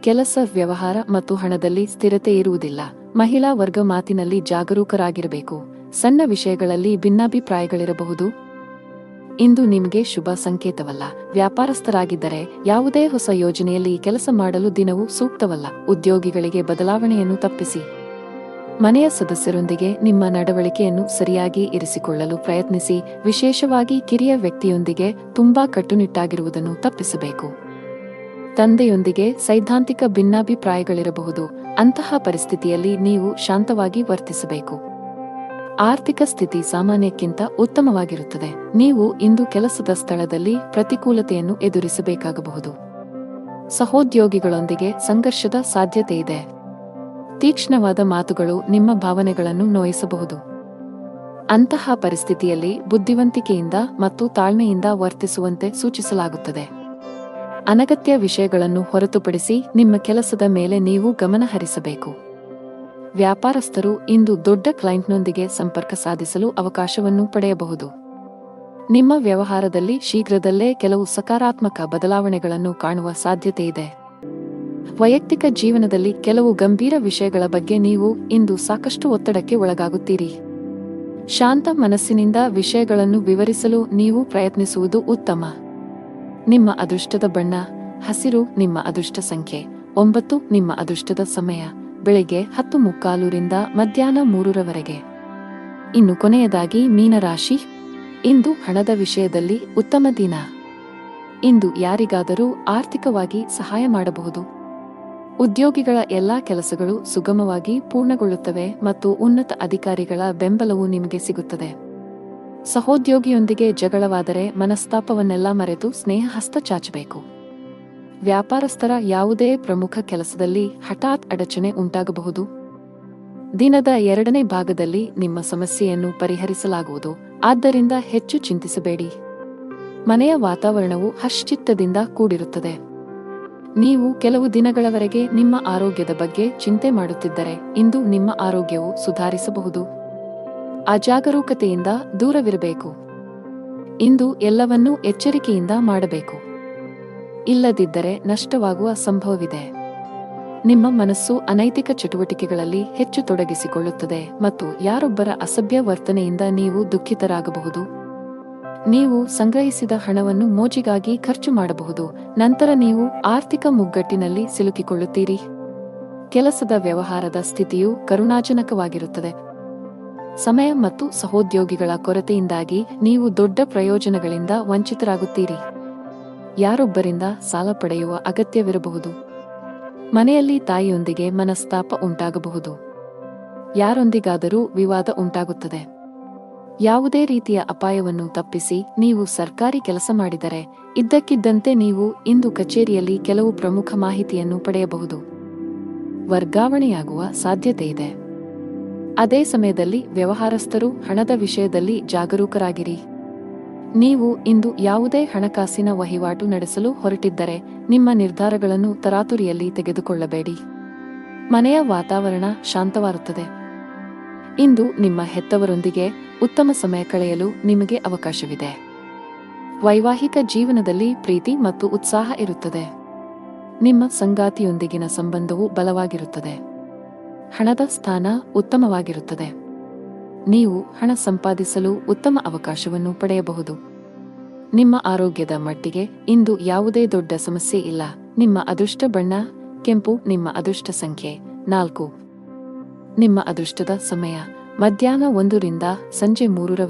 ಕೆಲಸ, ವ್ಯವಹಾರ ಮತ್ತು ಹಣದಲ್ಲಿ ಸ್ಥಿರತೆ ಇರುವುದಿಲ್ಲ. ಮಹಿಳಾ ವರ್ಗ ಮಾತಿನಲ್ಲಿ ಜಾಗರೂಕರಾಗಿರಬೇಕು. ಸಣ್ಣ ವಿಷಯಗಳಲ್ಲಿ ಭಿನ್ನಾಭಿಪ್ರಾಯಗಳಿರಬಹುದು. ಇಂದು ನಿಮಗೆ ಶುಭ ಸಂಕೇತವಲ್ಲ. ವ್ಯಾಪಾರಸ್ಥರಾಗಿದ್ದರೆ ಯಾವುದೇ ಹೊಸ ಯೋಜನೆಯಲ್ಲಿ ಕೆಲಸ ಮಾಡಲು ದಿನವೂ ಸೂಕ್ತವಲ್ಲ. ಉದ್ಯೋಗಿಗಳಿಗೆ ಬದಲಾವಣೆಯನ್ನು ತಪ್ಪಿಸಿ. ಮನೆಯ ಸದಸ್ಯರೊಂದಿಗೆ ನಿಮ್ಮ ನಡವಳಿಕೆಯನ್ನು ಸರಿಯಾಗಿ ಇರಿಸಿಕೊಳ್ಳಲು ಪ್ರಯತ್ನಿಸಿ. ವಿಶೇಷವಾಗಿ ಕಿರಿಯ ವ್ಯಕ್ತಿಯೊಂದಿಗೆ ತುಂಬಾ ಕಟ್ಟುನಿಟ್ಟಾಗಿರುವುದನ್ನು ತಪ್ಪಿಸಬೇಕು. ತಂದೆಯೊಂದಿಗೆ ಸೈದ್ಧಾಂತಿಕ ಭಿನ್ನಾಭಿಪ್ರಾಯಗಳಿರಬಹುದು. ಅಂತಹ ಪರಿಸ್ಥಿತಿಯಲ್ಲಿ ನೀವು ಶಾಂತವಾಗಿ ವರ್ತಿಸಬೇಕು. ಆರ್ಥಿಕ ಸ್ಥಿತಿ ಸಾಮಾನ್ಯಕ್ಕಿಂತ ಉತ್ತಮವಾಗಿರುತ್ತದೆ. ನೀವು ಇಂದು ಕೆಲಸದ ಸ್ಥಳದಲ್ಲಿ ಪ್ರತಿಕೂಲತೆಯನ್ನು ಎದುರಿಸಬೇಕಾಗಬಹುದು. ಸಹೋದ್ಯೋಗಿಗಳೊಂದಿಗೆ ಸಂಘರ್ಷದ ಸಾಧ್ಯತೆಯಿದೆ. ತೀಕ್ಷ್ಣವಾದ ಮಾತುಗಳು ನಿಮ್ಮ ಭಾವನೆಗಳನ್ನು ನೋಯಿಸಬಹುದು. ಅಂತಹ ಪರಿಸ್ಥಿತಿಯಲ್ಲಿ ಬುದ್ಧಿವಂತಿಕೆಯಿಂದ ಮತ್ತು ತಾಳ್ಮೆಯಿಂದ ವರ್ತಿಸುವಂತೆ ಸೂಚಿಸಲಾಗುತ್ತದೆ. ಅನಗತ್ಯ ವಿಷಯಗಳನ್ನು ಹೊರತುಪಡಿಸಿ ನಿಮ್ಮ ಕೆಲಸದ ಮೇಲೆ ನೀವು ಗಮನ ಹರಿಸಬೇಕು. ವ್ಯಾಪಾರಸ್ಥರು ಇಂದು ದೊಡ್ಡ ಕ್ಲೈಂಟ್ನೊಂದಿಗೆ ಸಂಪರ್ಕ ಸಾಧಿಸಲು ಅವಕಾಶವನ್ನು ಪಡೆಯಬಹುದು. ನಿಮ್ಮ ವ್ಯವಹಾರದಲ್ಲಿ ಶೀಘ್ರದಲ್ಲೇ ಕೆಲವು ಸಕಾರಾತ್ಮಕ ಬದಲಾವಣೆಗಳನ್ನು ಕಾಣುವ ಸಾಧ್ಯತೆಯಿದೆ. ವೈಯಕ್ತಿಕ ಜೀವನದಲ್ಲಿ ಕೆಲವು ಗಂಭೀರ ವಿಷಯಗಳ ಬಗ್ಗೆ ನೀವು ಇಂದು ಸಾಕಷ್ಟು ಒತ್ತಡಕ್ಕೆ ಒಳಗಾಗುತ್ತೀರಿ. ಶಾಂತ ಮನಸ್ಸಿನಿಂದ ವಿಷಯಗಳನ್ನು ವಿವರಿಸಲು ನೀವು ಪ್ರಯತ್ನಿಸುವುದು ಉತ್ತಮ. ನಿಮ್ಮ ಅದೃಷ್ಟದ ಬಣ್ಣ ಹಸಿರು. ನಿಮ್ಮ ಅದೃಷ್ಟ ಸಂಖ್ಯೆ 9. ನಿಮ್ಮ ಅದೃಷ್ಟದ ಸಮಯ ಬೆಳಿಗ್ಗೆ 10:45 ರಿಂದ ಮಧ್ಯಾಹ್ನ 3 ಇನ್ನು ಕೊನೆಯದಾಗಿ ಮೀನರಾಶಿ. ಇಂದು ಹಣದ ವಿಷಯದಲ್ಲಿ ಉತ್ತಮ ದಿನ. ಇಂದು ಯಾರಿಗಾದರೂ ಆರ್ಥಿಕವಾಗಿ ಸಹಾಯ ಮಾಡಬಹುದು. ಉದ್ಯೋಗಿಗಳ ಎಲ್ಲಾ ಕೆಲಸಗಳು ಸುಗಮವಾಗಿ ಪೂರ್ಣಗೊಳ್ಳುತ್ತವೆ ಮತ್ತು ಉನ್ನತ ಅಧಿಕಾರಿಗಳ ಬೆಂಬಲವು ನಿಮಗೆ ಸಿಗುತ್ತದೆ. ಸಹೋದ್ಯೋಗಿಯೊಂದಿಗೆ ಜಗಳವಾದರೆ ಮನಸ್ತಾಪವನ್ನೆಲ್ಲ ಮರೆತು ಸ್ನೇಹ ಹಸ್ತ ಚಾಚಬೇಕು. ವ್ಯಾಪಾರಸ್ಥರ ಯಾವುದೇ ಪ್ರಮುಖ ಕೆಲಸದಲ್ಲಿ ಹಠಾತ್ ಅಡಚಣೆ ಉಂಟಾಗಬಹುದು. ದಿನದ 2ನೇ ಭಾಗದಲ್ಲಿ ನಿಮ್ಮ ಸಮಸ್ಯೆಯನ್ನು ಪರಿಹರಿಸಲಾಗುವುದು, ಆದ್ದರಿಂದ ಹೆಚ್ಚು ಚಿಂತಿಸಬೇಡಿ. ಮನೆಯ ವಾತಾವರಣವು ಹರ್ಷಚಿತ್ತದಿಂದ ಕೂಡಿರುತ್ತದೆ. ನೀವು ಕೆಲವು ದಿನಗಳವರೆಗೆ ನಿಮ್ಮ ಆರೋಗ್ಯದ ಬಗ್ಗೆ ಚಿಂತೆ ಮಾಡುತ್ತಿದ್ದರೆ ಇಂದು ನಿಮ್ಮ ಆರೋಗ್ಯವು ಸುಧಾರಿಸಬಹುದು. ಅಜಾಗರೂಕತೆಯಿಂದ ದೂರವಿರಬೇಕು. ಇಂದು ಎಲ್ಲವನ್ನೂ ಎಚ್ಚರಿಕೆಯಿಂದ ಮಾಡಬೇಕು, ಇಲ್ಲದಿದ್ದರೆ ನಷ್ಟವಾಗುವ ಸಂಭವವಿದೆ. ನಿಮ್ಮ ಮನಸ್ಸು ಅನೈತಿಕ ಚಟುವಟಿಕೆಗಳಲ್ಲಿ ಹೆಚ್ಚು ತೊಡಗಿಸಿಕೊಳ್ಳುತ್ತದೆ ಮತ್ತು ಯಾರೊಬ್ಬರ ಅಸಭ್ಯ ವರ್ತನೆಯಿಂದ ನೀವು ದುಃಖಿತರಾಗಬಹುದು. ನೀವು ಸಂಗ್ರಹಿಸಿದ ಹಣವನ್ನು ಮೋಜಿಗಾಗಿ ಖರ್ಚು ಮಾಡಬಹುದು, ನಂತರ ನೀವು ಆರ್ಥಿಕ ಮುಗ್ಗಟ್ಟಿನಲ್ಲಿ ಸಿಲುಕಿಕೊಳ್ಳುತ್ತೀರಿ. ಕೆಲಸದ ವ್ಯವಹಾರದ ಸ್ಥಿತಿಯು ಕರುಣಾಜನಕವಾಗಿರುತ್ತದೆ. ಸಮಯ ಮತ್ತು ಸಹೋದ್ಯೋಗಿಗಳ ಕೊರತೆಯಿಂದಾಗಿ ನೀವು ದೊಡ್ಡ ಪ್ರಯೋಜನಗಳಿಂದ ವಂಚಿತರಾಗುತ್ತೀರಿ. ಯಾರೊಬ್ಬರಿಂದ ಸಾಲ ಪಡೆಯುವ ಅಗತ್ಯವಿರಬಹುದು. ಮನೆಯಲ್ಲಿ ತಾಯಿಯೊಂದಿಗೆ ಮನಸ್ತಾಪ ಉಂಟಾಗಬಹುದು. ಯಾರೊಂದಿಗಾದರೂ ವಿವಾದ ಉಂಟಾಗುತ್ತದೆ. ಯಾವುದೇ ರೀತಿಯ ಅಪಾಯವನ್ನು ತಪ್ಪಿಸಿ ನೀವು ಸರ್ಕಾರಿ ಕೆಲಸ ಮಾಡಿದರೆ ಇದ್ದಕ್ಕಿದ್ದಂತೆ ನೀವು ಇಂದು ಕಚೇರಿಯಲ್ಲಿ ಕೆಲವು ಪ್ರಮುಖ ಮಾಹಿತಿಯನ್ನು ಪಡೆಯಬಹುದು. ವರ್ಗಾವಣೆಯಾಗುವ ಸಾಧ್ಯತೆಯಿದೆ. ಅದೇ ಸಮಯದಲ್ಲಿ ವ್ಯವಹಾರಸ್ಥರು ಹಣದ ವಿಷಯದಲ್ಲಿ ಜಾಗರೂಕರಾಗಿರಿ. ನೀವು ಇಂದು ಯಾವುದೇ ಹಣಕಾಸಿನ ವಹಿವಾಟು ನಡೆಸಲು ಹೊರಟಿದ್ದರೆ ನಿಮ್ಮ ನಿರ್ಧಾರಗಳನ್ನು ತರಾತುರಿಯಲ್ಲಿ ತೆಗೆದುಕೊಳ್ಳಬೇಡಿ. ಮನೆಯ ವಾತಾವರಣ ಶಾಂತವಾಗುತ್ತದೆ. ಇಂದು ನಿಮ್ಮ ಹೆತ್ತವರೊಂದಿಗೆ ಉತ್ತಮ ಸಮಯ ಕಳೆಯಲು ನಿಮಗೆ ಅವಕಾಶವಿದೆ. ವೈವಾಹಿಕ ಜೀವನದಲ್ಲಿ ಪ್ರೀತಿ ಮತ್ತು ಉತ್ಸಾಹ ಇರುತ್ತದೆ. ನಿಮ್ಮ ಸಂಗಾತಿಯೊಂದಿಗಿನ ಸಂಬಂಧವು ಬಲವಾಗಿರುತ್ತದೆ. ಹಣದ ಸ್ಥಾನ ಉತ್ತಮವಾಗಿರುತ್ತದೆ. ನೀವು ಹಣ ಸಂಪಾದಿಸಲು ಉತ್ತಮ ಅವಕಾಶವನ್ನು ಪಡೆಯಬಹುದು. ನಿಮ್ಮ ಆರೋಗ್ಯದ ಮಟ್ಟಿಗೆ ಇಂದು ಯಾವುದೇ ದೊಡ್ಡ ಸಮಸ್ಯೆ ಇಲ್ಲ. ನಿಮ್ಮ ಅದೃಷ್ಟ ಬಣ್ಣ ಕೆಂಪು. ನಿಮ್ಮ ಅದೃಷ್ಟ ಸಂಖ್ಯೆ 4. ನಿಮ್ಮ ಅದೃಷ್ಟದ ಸಮಯ ಮಧ್ಯಾಹ್ನ 1 ರಿಂದ ಸಂಜೆ 3